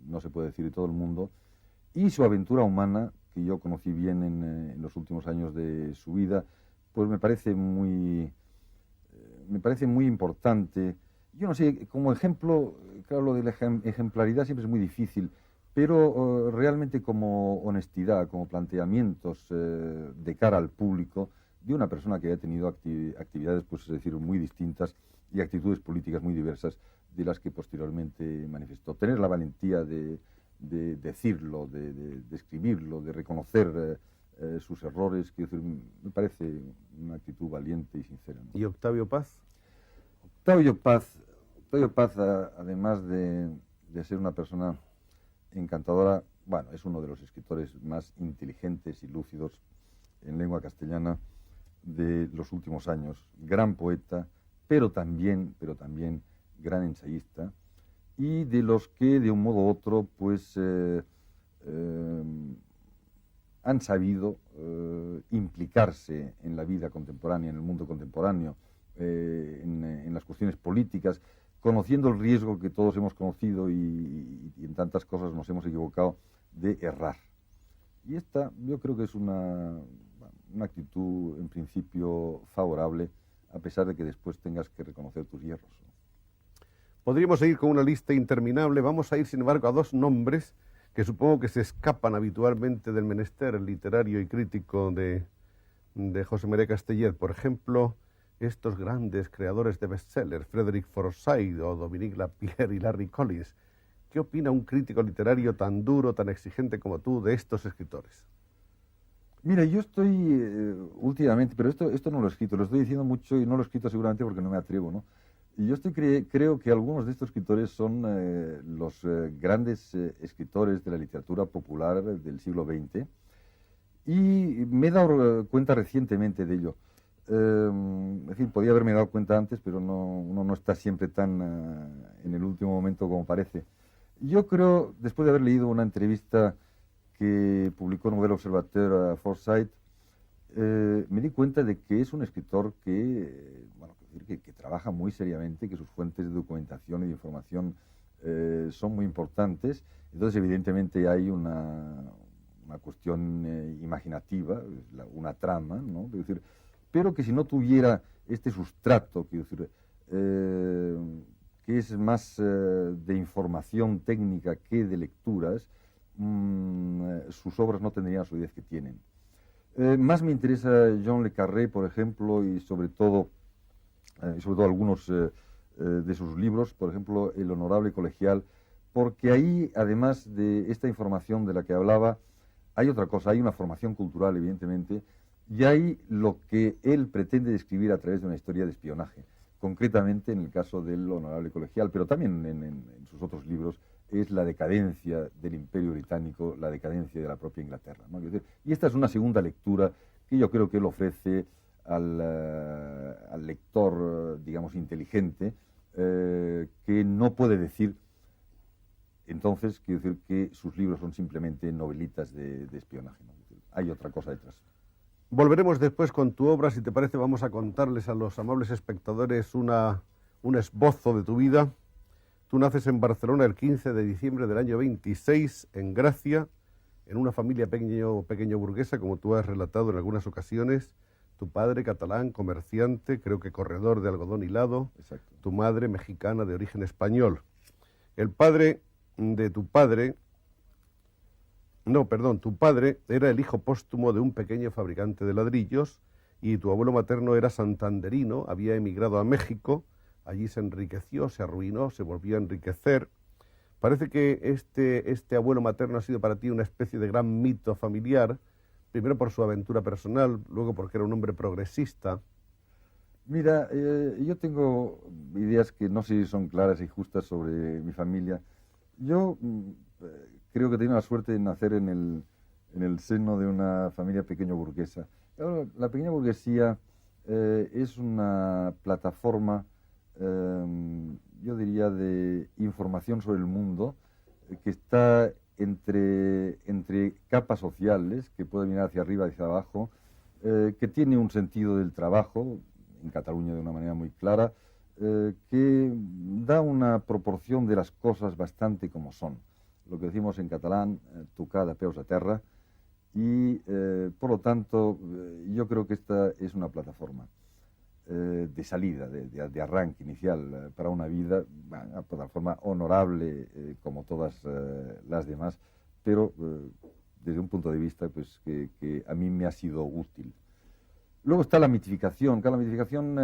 no se puede decir de todo el mundo, y su aventura humana, que yo conocí bien en los últimos años de su vida, pues me parece muy importante. Yo no sé, como ejemplo, claro, lo de la ejemplaridad siempre es muy difícil, pero realmente como honestidad, como planteamientos de cara al público, de una persona que ha tenido actividades, pues es decir, muy distintas y actitudes políticas muy diversas de las que posteriormente manifestó. Tener la valentía de decirlo, de escribirlo, de reconocer sus errores, quiero decir, me parece una actitud valiente y sincera, ¿no? ¿Y Octavio Paz? Octavio Paz, además de ser una persona encantadora. Bueno, es uno de los escritores más inteligentes y lúcidos en lengua castellana de los últimos años. Gran poeta, pero también gran ensayista, y de los que de un modo u otro pues han sabido implicarse en la vida contemporánea, en el mundo contemporáneo, en las cuestiones políticas, conociendo el riesgo que todos hemos conocido y en tantas cosas nos hemos equivocado de errar. Y esta yo creo que es una actitud en principio favorable, a pesar de que después tengas que reconocer tus hierros. Podríamos seguir con una lista interminable. Vamos a ir, sin embargo, a dos nombres que supongo que se escapan habitualmente del menester literario y crítico de José María Castellet. Por ejemplo, estos grandes creadores de bestsellers, Frederick Forsyth o Dominique Lapierre y Larry Collins. ¿Qué opina un crítico literario tan duro, tan exigente como tú de estos escritores? Mira, yo estoy últimamente, pero esto no lo he escrito, lo estoy diciendo mucho y no lo he escrito seguramente porque no me atrevo, ¿no? Y yo creo que algunos de estos escritores son los grandes escritores de la literatura popular del siglo XX, y me he dado cuenta recientemente de ello. En fin, podía haberme dado cuenta antes, pero uno no está siempre tan en el último momento como parece. Yo creo, después de haber leído una entrevista que publicó Nouvel Observateur a Forsyth, me di cuenta de que es un escritor que, bueno, que trabaja muy seriamente, que sus fuentes de documentación y de información son muy importantes. Entonces, evidentemente, hay una cuestión imaginativa, una trama, ¿no? Es decir, pero que si no tuviera este sustrato, quiero decir, que es más de información técnica que de lecturas, sus obras no tendrían la solidez que tienen. Más me interesa John le Carré, por ejemplo, y sobre todo algunos de sus libros, por ejemplo, El Honorable Colegial, porque ahí, además de esta información de la que hablaba, hay otra cosa, hay una formación cultural, evidentemente, y hay lo que él pretende describir a través de una historia de espionaje. Concretamente, en el caso del Honorable Colegial, pero también en sus otros libros, es la decadencia del Imperio Británico, la decadencia de la propia Inglaterra, ¿no? Y esta es una segunda lectura que yo creo que él ofrece al lector, digamos, inteligente, que no puede decir, entonces, quiero decir que sus libros son simplemente novelitas de espionaje, ¿no? Hay otra cosa detrás. Volveremos después con tu obra. Si te parece, vamos a contarles a los amables espectadores un esbozo de tu vida. Tú naces en Barcelona el 15 de diciembre del año 26, en Gracia, en una familia pequeño burguesa, como tú has relatado en algunas ocasiones. Tu padre, catalán, comerciante, creo que corredor de algodón hilado. Exacto. Tu madre, mexicana, de origen español. El padre de tu padre... No, perdón, tu padre era el hijo póstumo de un pequeño fabricante de ladrillos y tu abuelo materno era santanderino, había emigrado a México, allí se enriqueció, se arruinó, se volvió a enriquecer. Parece que este abuelo materno ha sido para ti una especie de gran mito familiar, primero por su aventura personal, luego porque era un hombre progresista. Mira, yo tengo ideas que no sé si son claras y justas sobre mi familia. Yo creo que he tenido la suerte de nacer en el seno de una familia pequeño burguesa. Claro, la pequeña burguesía es una plataforma, yo diría, de información sobre el mundo, que está entre capas sociales, que puede mirar hacia arriba, hacia abajo, que tiene un sentido del trabajo, en Cataluña de una manera muy clara, que da una proporción de las cosas bastante como son. Lo que decimos en catalán, tocar de peus a terra, y por lo tanto yo creo que esta es una plataforma de salida, de arranque inicial para una vida, una plataforma honorable como todas las demás, pero desde un punto de vista pues, que a mí me ha sido útil. Luego está la mitificación, que la mitificación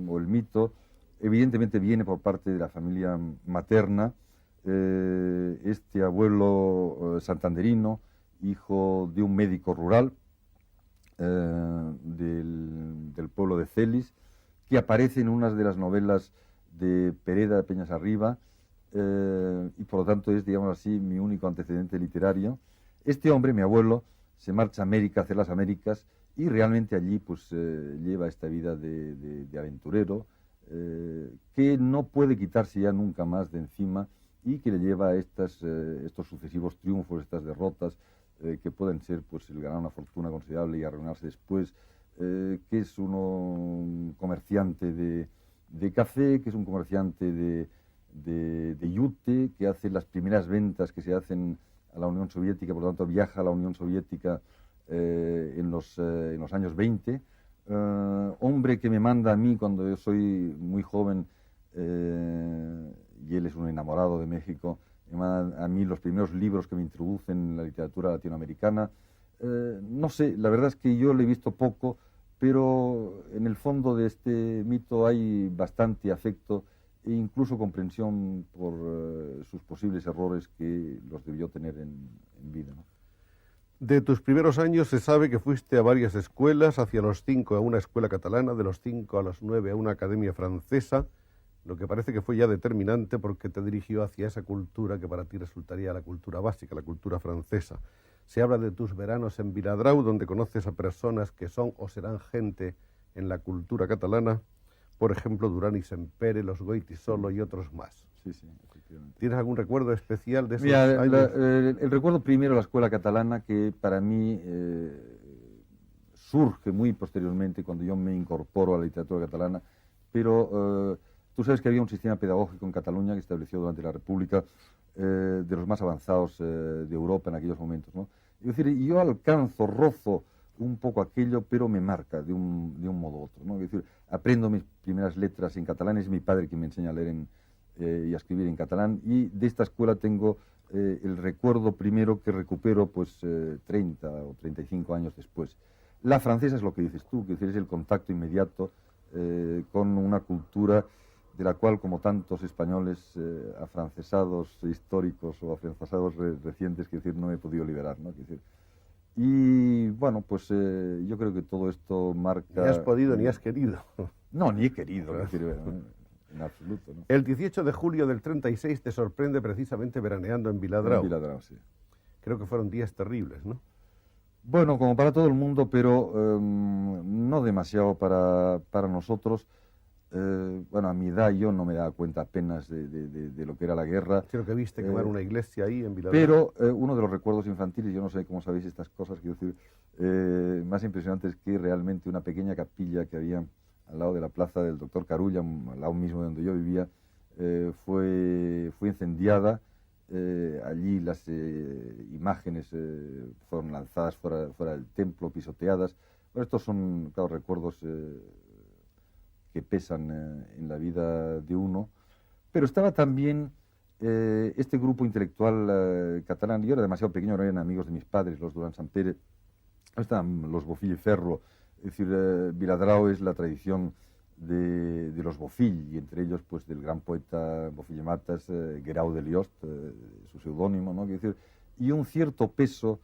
o el mito evidentemente viene por parte de la familia materna. Este abuelo santanderino, hijo de un médico rural del pueblo de Celis, que aparece en unas de las novelas de Pereda de Peñas Arriba, y por lo tanto es, digamos así, mi único antecedente literario. Este hombre, mi abuelo, se marcha a América, a hacer las Américas, y realmente allí pues lleva esta vida de aventurero, que no puede quitarse ya nunca más de encima y que le lleva a estos sucesivos triunfos, estas derrotas, que pueden ser pues el ganar una fortuna considerable y arruinarse después, que es un comerciante de café, que es un comerciante de yute, que hace las primeras ventas que se hacen a la Unión Soviética, por lo tanto viaja a la Unión Soviética en los años 20. Hombre que me manda a mí cuando yo soy muy joven, y él es un enamorado de México, me manda a mí los primeros libros que me introducen en la literatura latinoamericana. No sé, la verdad es que yo le he visto poco, pero en el fondo de este mito hay bastante afecto e incluso comprensión por sus posibles errores que los debió tener en vida, ¿no? De tus primeros años se sabe que fuiste a varias escuelas, hacia los 5 a una escuela catalana, de los 5 a los 9 a una academia francesa, lo que parece que fue ya determinante porque te dirigió hacia esa cultura que para ti resultaría la cultura básica, la cultura francesa. Se habla de tus veranos en Viladrau, donde conoces a personas que son o serán gente en la cultura catalana, por ejemplo, Durán y Sempere, los Goytisolo y otros más. Sí, sí, efectivamente. ¿Tienes algún recuerdo especial de esos Mira, años? el recuerdo primero de la escuela catalana, que para mí surge muy posteriormente cuando yo me incorporo a la literatura catalana, pero tú sabes que había un sistema pedagógico en Cataluña que se estableció durante la República, de los más avanzados de Europa en aquellos momentos, ¿no? Es decir, yo alcanzo, rozo un poco aquello, pero me marca de un modo u otro, ¿no? Es decir, aprendo mis primeras letras en catalán, es mi padre quien me enseña a leer y a escribir en catalán, y de esta escuela tengo el recuerdo primero que recupero pues 30 o 35 años después. La francesa es lo que dices tú, que es el contacto inmediato con una cultura de la cual, como tantos españoles afrancesados históricos o afrancesados recientes, que decir, no me he podido liberar, ¿no? Que decir, y bueno, pues yo creo que todo esto marca... Ni has podido ni has querido. No, ni he querido, es decir, en absoluto, ¿no? El 18 de julio del 36 te sorprende precisamente veraneando en Viladrau. En Viladrau, sí. Creo que fueron días terribles, ¿no? Bueno, como para todo el mundo, pero no demasiado para nosotros. Bueno, a mi edad yo no me daba cuenta apenas de lo que era la guerra. Creo que viste quemar una iglesia ahí en Viladrau. Pero uno de los recuerdos infantiles, yo no sé cómo sabéis estas cosas, quiero decir, más impresionante es que realmente una pequeña capilla que había al lado de la plaza del Doctor Carulla, al lado mismo de donde yo vivía, fue incendiada. Allí las imágenes fueron lanzadas fuera del templo, pisoteadas. Bueno, estos son, claro, recuerdos que pesan en la vida de uno. Pero estaba también este grupo intelectual catalán. Yo era demasiado pequeño, no eran amigos de mis padres, los Durán Sempere. Estaban los Bofill y Ferro. Es decir, Viladrau es la tradición de los Bofill, y entre ellos pues del gran poeta Bofill i Matas, Guerau de Liost, su seudónimo, ¿no? Quiero decir, y un cierto peso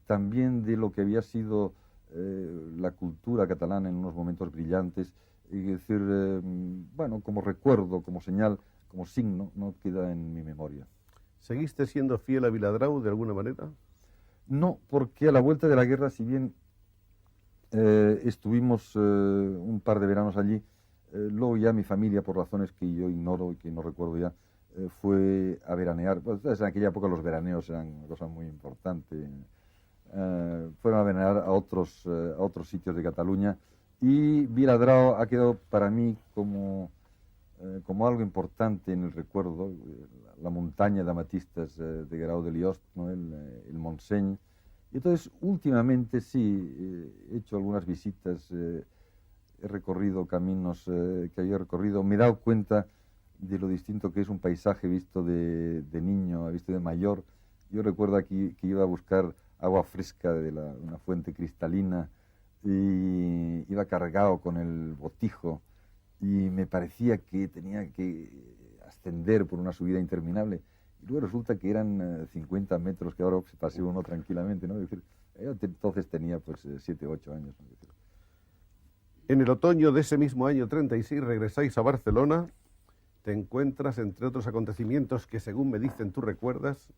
también de lo que había sido la cultura catalana en unos momentos brillantes. Es decir, bueno, como recuerdo, como señal, como signo, no queda en mi memoria. ¿Seguiste siendo fiel a Viladrau de alguna manera? No, porque a la vuelta de la guerra, si bien estuvimos un par de veranos allí, luego ya mi familia, por razones que yo ignoro y que no recuerdo ya, fue a veranear. Pues, en aquella época los veraneos eran una cosa muy importante. Fueron a veranear a otros sitios de Cataluña, y Viladrau ha quedado para mí como algo importante en el recuerdo. La montaña de amatistas de Guerau de Liost, ¿no? el Montseny. Y entonces, últimamente sí, he hecho algunas visitas, he recorrido caminos que había recorrido, me he dado cuenta de lo distinto que es un paisaje visto de niño, visto de mayor. Yo recuerdo aquí que iba a buscar agua fresca de una fuente cristalina, y iba cargado con el botijo, y me parecía que tenía que ascender por una subida interminable. Y luego resulta que eran 50 metros que ahora se pasea uno tranquilamente, ¿no? Es decir, yo entonces tenía pues 7 o 8 años, ¿no? Es decir, en el otoño de ese mismo año 36 regresáis a Barcelona, te encuentras, entre otros acontecimientos que según me dicen tú recuerdas,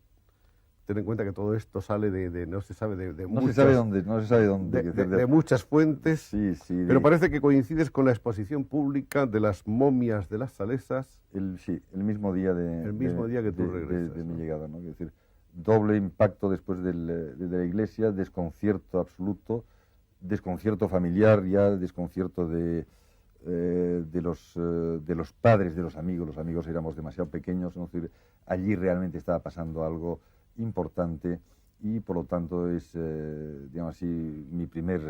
ten en cuenta que todo esto sale de no se sabe de No muchas, se sabe dónde, no se sabe dónde. de muchas fuentes, Sí, sí. pero parece que coincides con la exposición pública de las momias de las Salesas. Sí, el mismo día El mismo día que tú regresas, de mi ¿no? llegada, ¿no? Es decir, doble impacto después de la iglesia, desconcierto absoluto, desconcierto familiar ya, desconcierto de los padres de los amigos éramos demasiado pequeños, ¿no? Es decir, allí realmente estaba pasando algo importante y por lo tanto es, digamos así, mi primer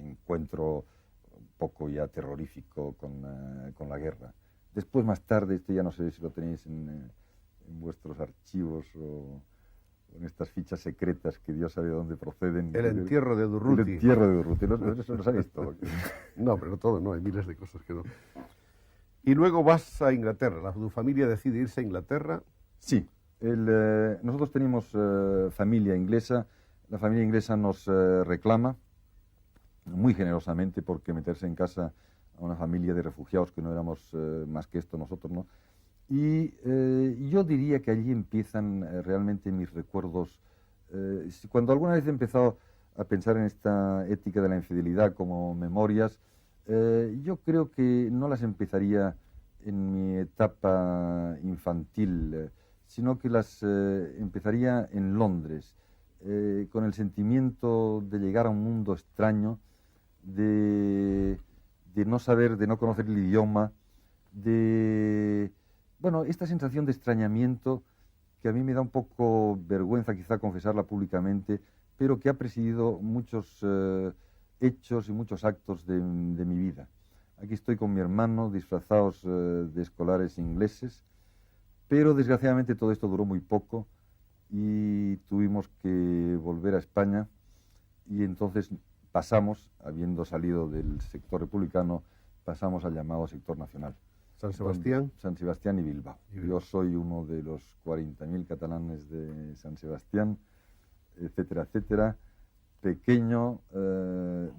encuentro un poco ya terrorífico con la guerra. Después, más tarde, esto ya no sé si lo tenéis en vuestros archivos o en estas fichas secretas que Dios sabe de dónde proceden. El entierro de Durruti. El entierro de Durruti, eso lo sabéis todo. No, pero todo no, hay miles de cosas que no. Y luego vas a Inglaterra, tu familia decide irse a Inglaterra. Sí, nosotros tenemos familia inglesa, la familia inglesa nos reclama muy generosamente porque meterse en casa a una familia de refugiados que no éramos más que esto nosotros, ¿no? Y yo diría que allí empiezan realmente mis recuerdos. Cuando alguna vez he empezado a pensar en esta ética de la infidelidad como memorias, yo creo que no las empezaría en mi etapa infantil, sino que las empezaría en Londres, con el sentimiento de llegar a un mundo extraño, de no saber, de no conocer el idioma, bueno, esta sensación de extrañamiento que a mí me da un poco vergüenza quizá confesarla públicamente, pero que ha presidido muchos hechos y muchos actos de mi vida. Aquí estoy con mi hermano disfrazados de escolares ingleses, pero desgraciadamente todo esto duró muy poco y tuvimos que volver a España y entonces pasamos, habiendo salido del sector republicano, pasamos al llamado sector nacional. San Sebastián. San Sebastián y Bilbao. Yo soy uno de los 40.000 catalanes de San Sebastián, etcétera, etcétera, pequeño,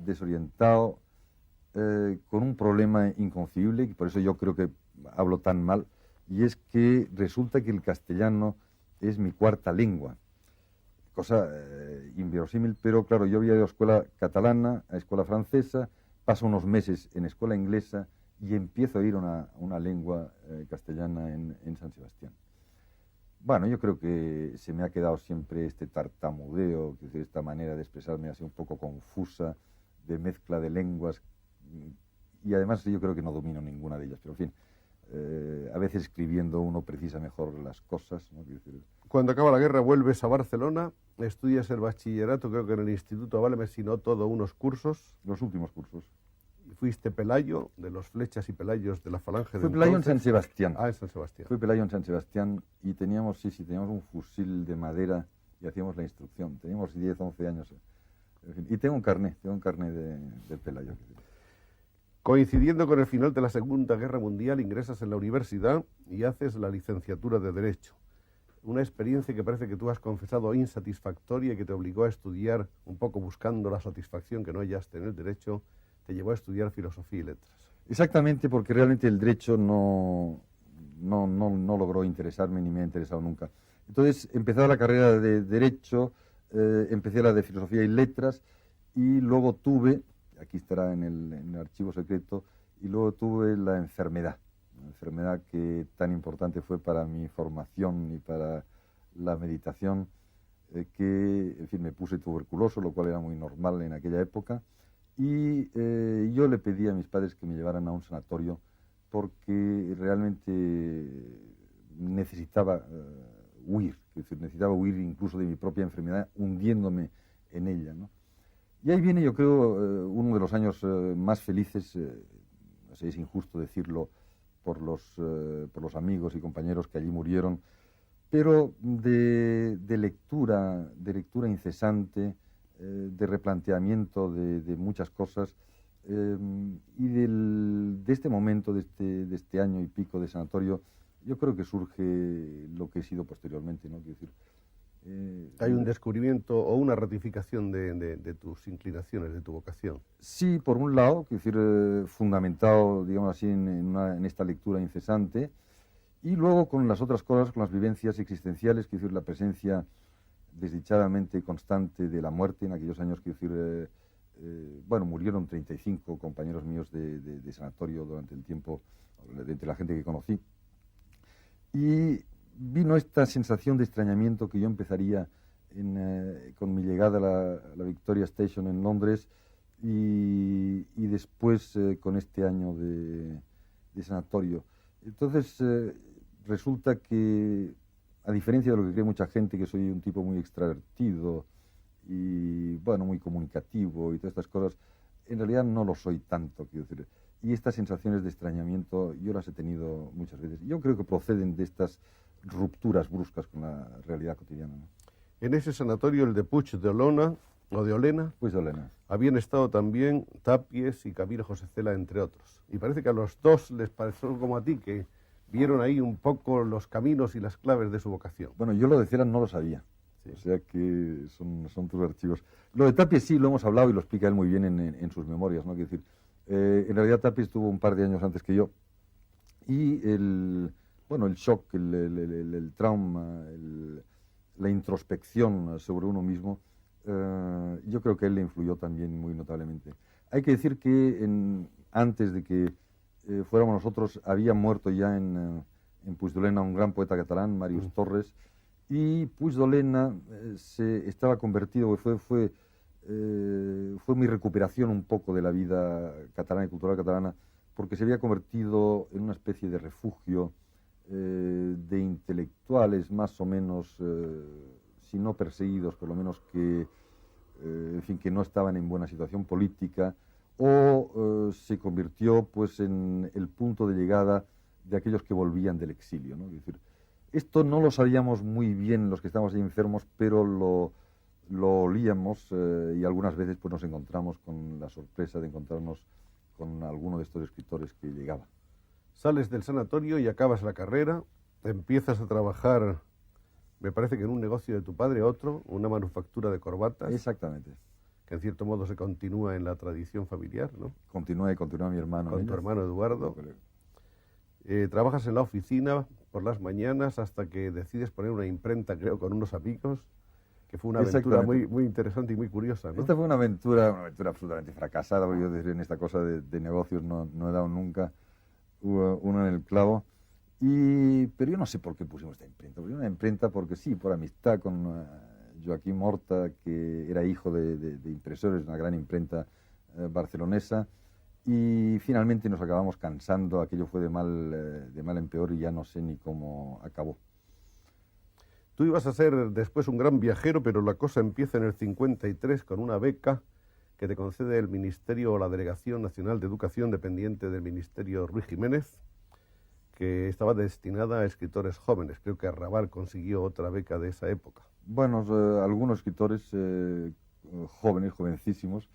desorientado, con un problema inconcebible, y por eso yo creo que hablo tan mal, y es que resulta que el castellano es mi cuarta lengua. Cosa inverosímil, pero claro, yo había ido a escuela catalana, a escuela francesa, paso unos meses en escuela inglesa y empiezo a ir a una lengua castellana en San Sebastián. Bueno, yo creo que se me ha quedado siempre este tartamudeo, que es esta manera de expresarme así un poco confusa, de mezcla de lenguas, y además yo creo que no domino ninguna de ellas, pero en fin, a veces escribiendo uno precisa mejor las cosas, ¿no? Cuando acaba la guerra vuelves a Barcelona, estudias el bachillerato, creo que en el Instituto Válame, si no todo, unos cursos. Los últimos cursos. Fuiste Pelayo, de los Flechas y Pelayos de la Falange de Fue Pelayo en San entonces. Sebastián. Ah, en San Sebastián. Fue Pelayo en San Sebastián y teníamos, teníamos un fusil de madera y hacíamos la instrucción. Teníamos 10, 11 años. En fin, y tengo un carné de Pelayo. Coincidiendo con el final de la Segunda Guerra Mundial, ingresas en la universidad y haces la licenciatura de Derecho. Una experiencia que parece que tú has confesado insatisfactoria y que te obligó a estudiar un poco buscando la satisfacción que no hallaste en el Derecho, te llevó a estudiar Filosofía y Letras. Exactamente, porque realmente el Derecho no logró interesarme ni me ha interesado nunca. Entonces, empezaba la carrera de Derecho, empecé la de Filosofía y Letras y luego tuve, aquí estará en el archivo secreto, y luego tuve la enfermedad que tan importante fue para mi formación y para la meditación, que, en fin, me puse tuberculoso, lo cual era muy normal en aquella época, y yo le pedí a mis padres que me llevaran a un sanatorio porque realmente necesitaba huir, es decir, necesitaba huir incluso de mi propia enfermedad, hundiéndome en ella, ¿no? Y ahí viene, yo creo, uno de los años más felices, no sé, es injusto decirlo por los amigos y compañeros que allí murieron, pero de lectura incesante, de replanteamiento de muchas cosas, y de este momento, de este año y pico de sanatorio, yo creo que surge lo que he sido posteriormente, ¿no? Quiero decir, hay un descubrimiento o una ratificación de tus inclinaciones, de tu vocación. Sí, por un lado, quiero decir, fundamentado, digamos así, en esta lectura incesante, Y luego con las otras cosas, con las vivencias existenciales, quiero decir, la presencia desdichadamente constante de la muerte en aquellos años, quiero decir, bueno, murieron 35 compañeros míos de sanatorio durante el tiempo, entre la gente que conocí. Y vino esta sensación de extrañamiento que yo empezaría con mi llegada a la Victoria Station en Londres y después con este año de sanatorio. Entonces, resulta que, a diferencia de lo que cree mucha gente, que soy un tipo muy extravertido y, bueno, muy comunicativo y todas estas cosas, en realidad no lo soy tanto, quiero decir. Y estas sensaciones de extrañamiento yo las he tenido muchas veces. Yo creo que proceden de estas rupturas bruscas con la realidad cotidiana, ¿no? En ese sanatorio, el de Puig de Olona, o de Olena, Pues de Olena. habían estado también Tapies y Camilo José Cela, entre otros. Y parece que a los dos les pareció como a ti, que vieron ahí un poco los caminos y las claves de su vocación. Bueno, yo lo de Cela no lo sabía. Sí. O sea que son tus archivos. Lo de Tapies sí lo hemos hablado y lo explica él muy bien en sus memorias, ¿no? Quiero decir, en realidad Tapies tuvo un par de años antes que yo. Y el shock, el trauma, la introspección sobre uno mismo, yo creo que él le influyó también muy notablemente. Hay que decir que antes de que fuéramos nosotros, había muerto ya en Puig de Olena un gran poeta catalán, Màrius Torres, y Puig de Olena se estaba convertido, fue mi recuperación un poco de la vida catalana y cultural catalana, porque se había convertido en una especie de refugio de intelectuales más o menos, si no perseguidos, por lo menos que, en fin, que no estaban en buena situación política, o se convirtió pues en el punto de llegada de aquellos que volvían del exilio, ¿no? Es decir, esto no lo sabíamos muy bien los que estábamos ahí enfermos, pero lo olíamos y algunas veces pues nos encontramos con la sorpresa de encontrarnos con alguno de estos escritores que llegaba. Sales del sanatorio y acabas la carrera, empiezas a trabajar, me parece que en un negocio de tu padre, otro, una manufactura de corbatas. Exactamente. Que en cierto modo se continúa en la tradición familiar, ¿no? Continúa mi hermano. Con tu hermano Eduardo. Trabajas en la oficina por las mañanas hasta que decides poner una imprenta, creo, con unos amigos, que fue una aventura muy, muy interesante y muy curiosa, ¿no? Esta fue una aventura absolutamente fracasada, porque yo en esta cosa de negocios no he dado nunca uno en el clavo. Pero yo no sé por qué pusimos esta imprenta. Pusimos una imprenta porque sí, por amistad con Joaquim Horta, que era hijo de impresores, una gran imprenta barcelonesa, y finalmente nos acabamos cansando. Aquello fue de mal en peor y ya no sé ni cómo acabó. Tú ibas a ser después un gran viajero, pero la cosa empieza en el 53 con una beca que te concede el Ministerio o la Delegación Nacional de Educación, dependiente del Ministerio Ruiz Jiménez, que estaba destinada a escritores jóvenes. Creo que Arrabal consiguió otra beca de esa época. Bueno, algunos escritores jóvenes, jovencísimos.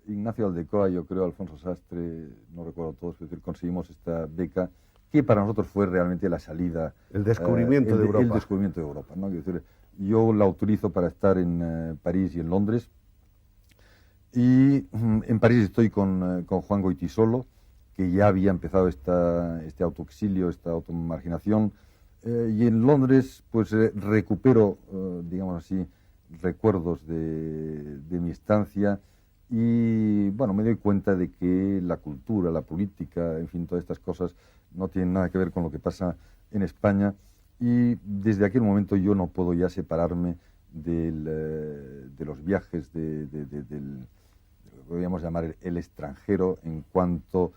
Ignacio Aldecoa, yo creo, Alfonso Sastre, no recuerdo todos, es decir, conseguimos esta beca que para nosotros fue realmente la salida. El descubrimiento de Europa. El descubrimiento de Europa, ¿no? Es decir, yo la utilizo para estar en París y en Londres. Y en París estoy con Juan Goytisolo, que ya había empezado este autoexilio, esta automarginación. Y en Londres, pues recupero, digamos así, recuerdos de mi estancia. Y bueno, me doy cuenta de que la cultura, la política, en fin, todas estas cosas no tienen nada que ver con lo que pasa en España. Y desde aquel momento yo no puedo ya separarme de los viajes, del lo que podríamos llamar el extranjero en cuanto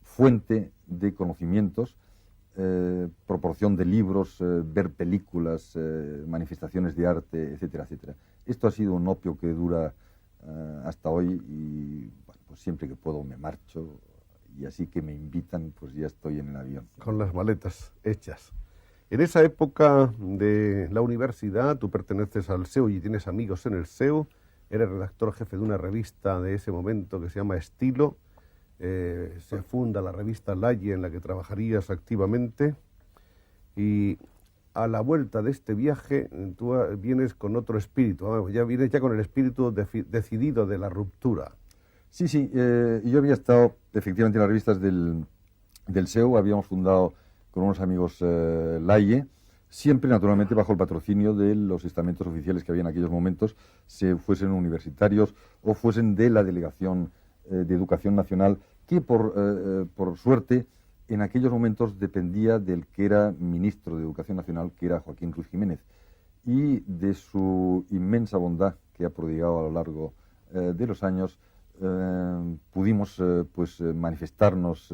fuente de conocimientos, proporción de libros, ver películas, manifestaciones de arte, etcétera, etcétera. Esto ha sido un opio que dura hasta hoy y bueno, pues siempre que puedo me marcho y así que me invitan pues ya estoy en el avión. Con las maletas hechas. En esa época de la universidad tú perteneces al SEU y tienes amigos en el SEU, eres redactor jefe de una revista de ese momento que se llama Estilo, se funda la revista Laie en la que trabajarías activamente y a la vuelta de este viaje tú vienes con otro espíritu, ya vienes ya con el espíritu decidido de la ruptura. Sí, yo había estado efectivamente en las revistas del del SEO habíamos fundado con unos amigos Laie, siempre naturalmente bajo el patrocinio de los estamentos oficiales que había en aquellos momentos, se fuesen universitarios o fuesen de la Delegación de Educación Nacional, que por suerte en aquellos momentos dependía del que era ministro de Educación Nacional, que era Joaquín Ruiz Jiménez, y de su inmensa bondad que ha prodigado a lo largo de los años. Pudimos manifestarnos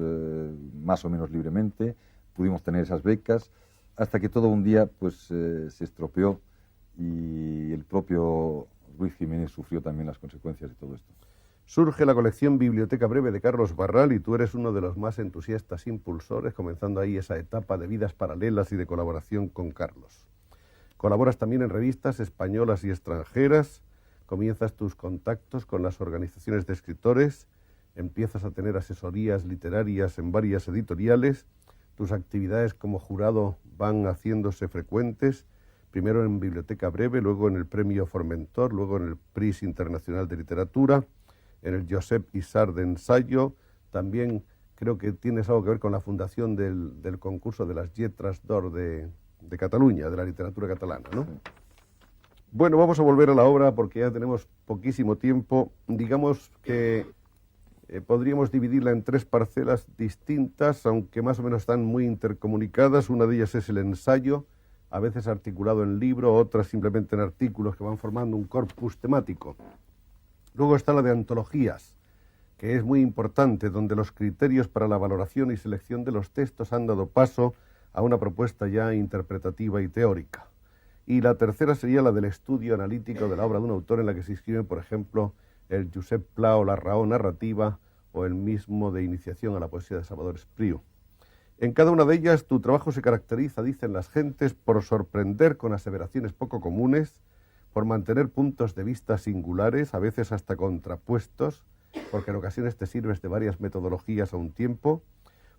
más o menos libremente, pudimos tener esas becas, hasta que todo un día se estropeó y el propio Ruiz Jiménez sufrió también las consecuencias de todo esto. Surge la colección Biblioteca Breve de Carlos Barral y tú eres uno de los más entusiastas impulsores, comenzando ahí esa etapa de vidas paralelas y de colaboración con Carlos. Colaboras también en revistas españolas y extranjeras, comienzas tus contactos con las organizaciones de escritores, empiezas a tener asesorías literarias en varias editoriales, tus actividades como jurado van haciéndose frecuentes, primero en Biblioteca Breve, luego en el Premio Formentor, luego en el Prix Internacional de Literatura, en el Josep Isart de ensayo, también creo que tienes algo que ver con la fundación del concurso de las Lletres d'Or de Cataluña, de la literatura catalana, ¿no? Bueno, vamos a volver a la obra porque ya tenemos poquísimo tiempo. Digamos que podríamos dividirla en tres parcelas distintas, aunque más o menos están muy intercomunicadas. Una de ellas es el ensayo, a veces articulado en libro, otras simplemente en artículos que van formando un corpus temático. Luego está la de antologías, que es muy importante, donde los criterios para la valoración y selección de los textos han dado paso a una propuesta ya interpretativa y teórica. Y la tercera sería la del estudio analítico de la obra de un autor, en la que se inscriben, por ejemplo, el Josep Pla o la Raó narrativa, o el mismo de iniciación a la poesía de Salvador Espriu. En cada una de ellas tu trabajo se caracteriza, dicen las gentes, por sorprender con aseveraciones poco comunes, por mantener puntos de vista singulares, a veces hasta contrapuestos, porque en ocasiones te sirves de varias metodologías a un tiempo,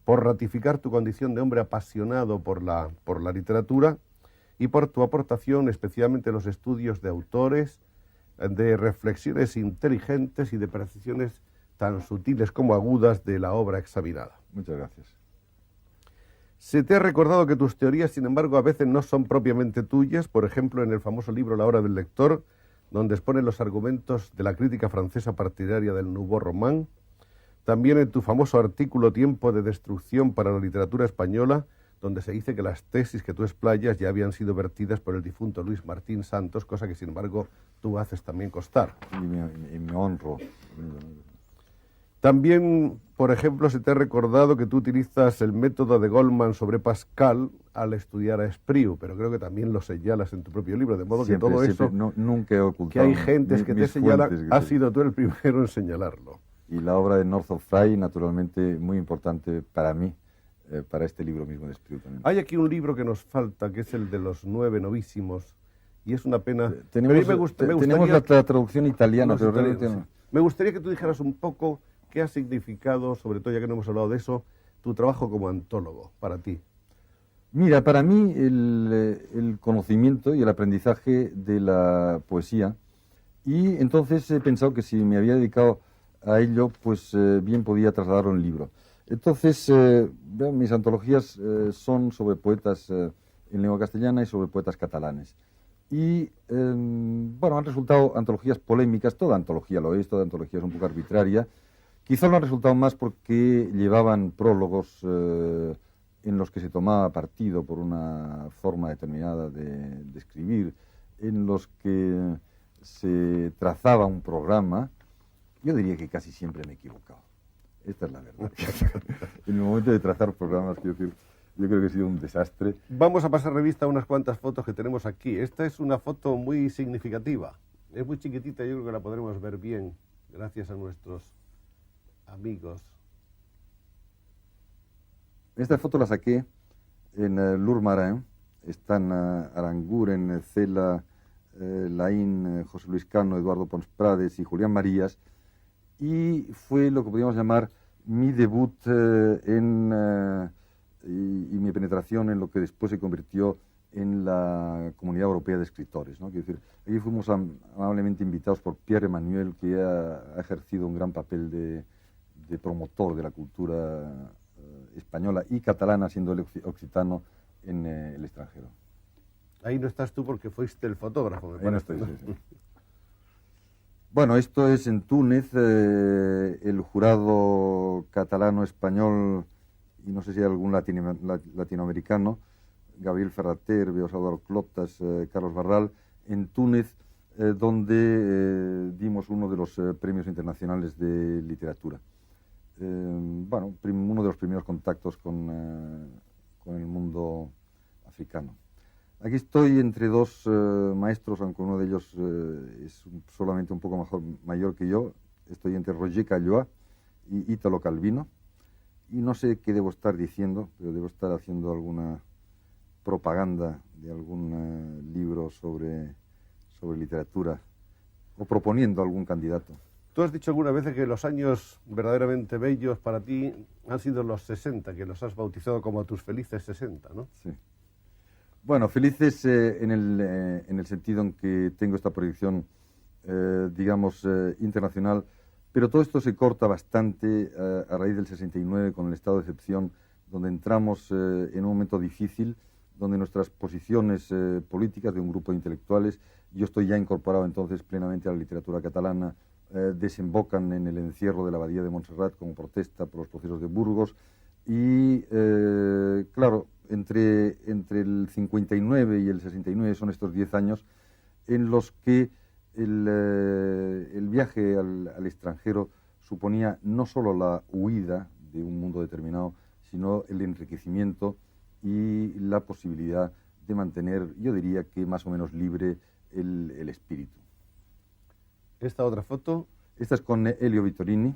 por ratificar tu condición de hombre apasionado por la literatura y por tu aportación especialmente en los estudios de autores, de reflexiones inteligentes y de precisiones tan sutiles como agudas de la obra examinada. Muchas gracias. Se te ha recordado que tus teorías, sin embargo, a veces no son propiamente tuyas, por ejemplo, en el famoso libro La hora del lector, donde exponen los argumentos de la crítica francesa partidaria del Nouveau Roman, también en tu famoso artículo Tiempo de destrucción para la literatura española, donde se dice que las tesis que tú explayas ya habían sido vertidas por el difunto Luis Martín Santos, cosa que, sin embargo, tú haces también constar. Y me honro. También, por ejemplo, se te ha recordado que tú utilizas el método de Goldman sobre Pascal al estudiar a Espriu, pero creo que también lo señalas en tu propio libro, de modo Siempre, que todo siempre, eso nunca he ocultado que hay gentes que te señalan, fuentes, has sido tú el primero en señalarlo. Y la obra de North of Fry, naturalmente, muy importante para mí, para este libro mismo de Espriu también. Hay aquí un libro que nos falta, que es el de los 9 novísimos, y es una pena. Tenemos la traducción italiana, pero realmente no. Me gustaría que tú dijeras un poco qué ha significado, sobre todo ya que no hemos hablado de eso, tu trabajo como antólogo para ti. Mira, para mí el conocimiento y el aprendizaje de la poesía, y entonces he pensado que si me había dedicado a ello, pues bien podía trasladarlo en libro. Entonces, mis antologías son sobre poetas en lengua castellana y sobre poetas catalanes. Y, bueno, han resultado antologías polémicas, toda antología lo es, toda antología es un poco arbitraria. Quizá lo han resultado más porque llevaban prólogos en los que se tomaba partido por una forma determinada de escribir, en los que se trazaba un programa. Yo diría que casi siempre me he equivocado. Esta es la verdad. En el momento de trazar programas, quiero decir, yo creo que ha sido un desastre. Vamos a pasar revista a unas cuantas fotos que tenemos aquí. Esta es una foto muy significativa. Es muy chiquitita, yo creo que la podremos ver bien, gracias a nuestros amigos. Esta foto la saqué en Lourmarin. Están Aranguren, Cela, Laín, José Luis Cano, Eduardo Pons Prades y Julián Marías. Y fue lo que podríamos llamar mi debut y mi penetración en lo que después se convirtió en la Comunidad Europea de Escritores, ¿no? Quiero decir, allí fuimos amablemente invitados por Pierre Emmanuel, que ha ejercido un gran papel de promotor de la cultura española y catalana, siendo el occitano en el extranjero. Ahí no estás tú porque fuiste el fotógrafo, me parece. Ahí no estoy, sí, sí. Bueno, esto es en Túnez, el jurado catalano-español, y no sé si hay algún latinoamericano, Gabriel Ferrater, veo Salvador Clotas, Carlos Barral, en Túnez, donde dimos uno de los premios internacionales de literatura. Bueno, uno de los primeros contactos con el mundo africano. Aquí estoy entre dos maestros, aunque uno de ellos es solamente un poco mayor que yo. Estoy entre Roger Caillois y Ítalo Calvino. Y no sé qué debo estar diciendo, pero debo estar haciendo alguna propaganda de algún libro sobre literatura o proponiendo algún candidato. Tú has dicho alguna vez que los años verdaderamente bellos para ti han sido los 60, que los has bautizado como tus felices 60, ¿no? Sí. Bueno, felices en el sentido en que tengo esta proyección, digamos, internacional, pero todo esto se corta bastante a raíz del 69 con el estado de excepción, donde entramos en un momento difícil, donde nuestras posiciones políticas de un grupo de intelectuales, yo estoy ya incorporado entonces plenamente a la literatura catalana, desembocan en el encierro de la abadía de Montserrat como protesta por los procesos de Burgos y, claro, entre el 59 y el 69 son estos 10 años en los que el viaje al extranjero suponía no solo la huida de un mundo determinado, sino el enriquecimiento y la posibilidad de mantener, yo diría que más o menos libre el espíritu. ¿Esta otra foto? Esta es con Elio Vittorini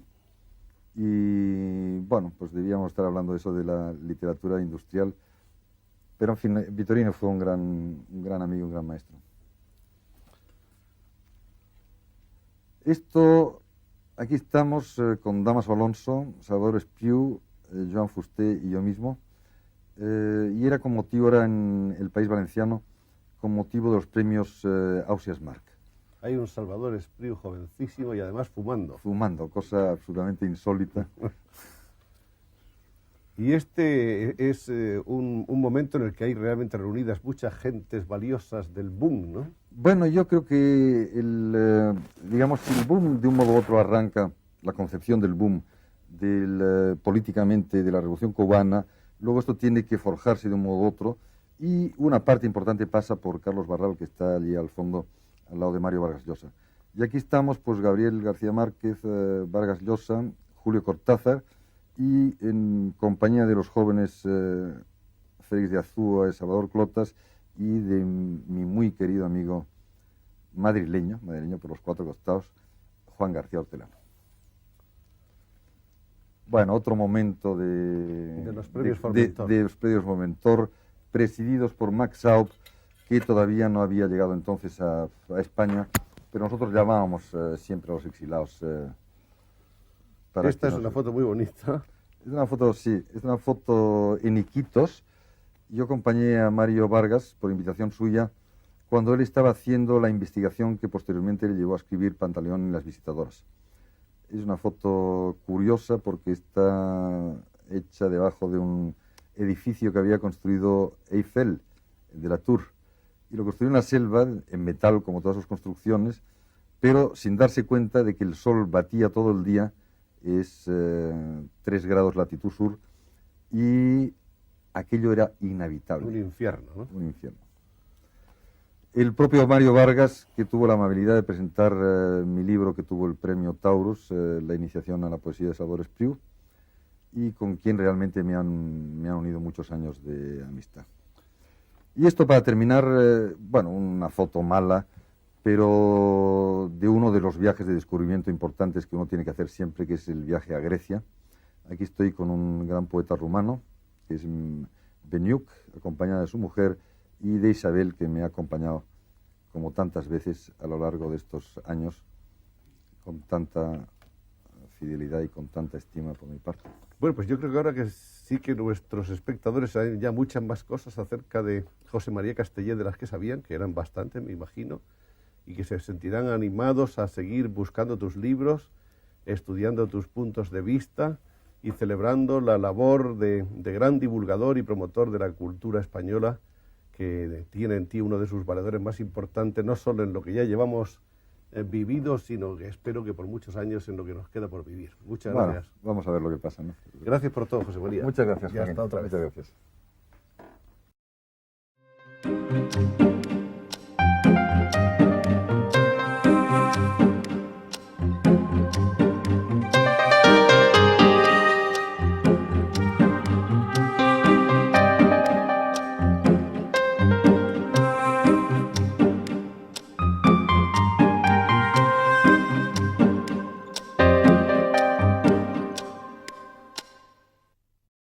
y, bueno, pues debíamos estar hablando de eso de la literatura industrial, pero en fin, Vittorini fue un gran amigo, un gran maestro. Aquí estamos con Damaso Alonso, Salvador Espriu, Joan Fuster y yo mismo, y era con motivo, era en el País Valenciano, con motivo de los premios Ausias Marc. Hay un Salvador Espriu jovencísimo y además fumando. Fumando, cosa absolutamente insólita. Y este es un momento en el que hay realmente reunidas muchas gentes valiosas del boom, ¿no? Bueno, yo creo que digamos, si el boom de un modo u otro arranca, la concepción del boom políticamente de la Revolución Cubana, luego esto tiene que forjarse de un modo u otro y una parte importante pasa por Carlos Barral, que está allí al fondo, al lado de Mario Vargas Llosa. Y aquí estamos, pues, Gabriel García Márquez, Vargas Llosa, Julio Cortázar, y en compañía de los jóvenes Félix de Azúa, Salvador Clotas y de mi muy querido amigo madrileño por los cuatro costados, Juan García Hortelano. Bueno, otro momento de los premios Formentor. De los premios Formentor, presididos por Max Schaub, que todavía no había llegado entonces a España, pero nosotros llamábamos siempre a los exilados. Esta es una foto muy bonita. Es una foto, sí, es una foto en Iquitos. Yo acompañé a Mario Vargas, por invitación suya, cuando él estaba haciendo la investigación que posteriormente le llevó a escribir Pantaleón y las visitadoras. Es una foto curiosa porque está hecha debajo de un edificio que había construido Eiffel, de la Tour. Y lo construyó en la selva, en metal, como todas sus construcciones, pero sin darse cuenta de que el sol batía todo el día, es 3 grados latitud sur, y aquello era inhabitable. Un infierno, ¿no? Un infierno. El propio Mario Vargas, que tuvo la amabilidad de presentar mi libro, que tuvo el premio Taurus, la iniciación a la poesía de Salvador Espriu, y con quien realmente me han unido muchos años de amistad. Y esto para terminar, bueno, una foto mala, pero de uno de los viajes de descubrimiento importantes que uno tiene que hacer siempre, que es el viaje a Grecia. Aquí estoy con un gran poeta rumano, que es Beniuc, acompañada de su mujer, y de Isabel, que me ha acompañado como tantas veces a lo largo de estos años, con tanta fidelidad y con tanta estima por mi parte. Bueno, pues yo creo que ahora que sí que nuestros espectadores saben ya muchas más cosas acerca de José María Castellet de las que sabían, que eran bastante, me imagino, y que se sentirán animados a seguir buscando tus libros, estudiando tus puntos de vista y celebrando la labor de gran divulgador y promotor de la cultura española, que tiene en ti uno de sus valedores más importantes, no solo en lo que ya llevamos vivido, sino que espero que por muchos años en lo que nos queda por vivir. Muchas gracias. Vamos a ver lo que pasa, ¿no? Gracias por todo, José María. Muchas gracias, Y hasta otra vez. Muchas gracias.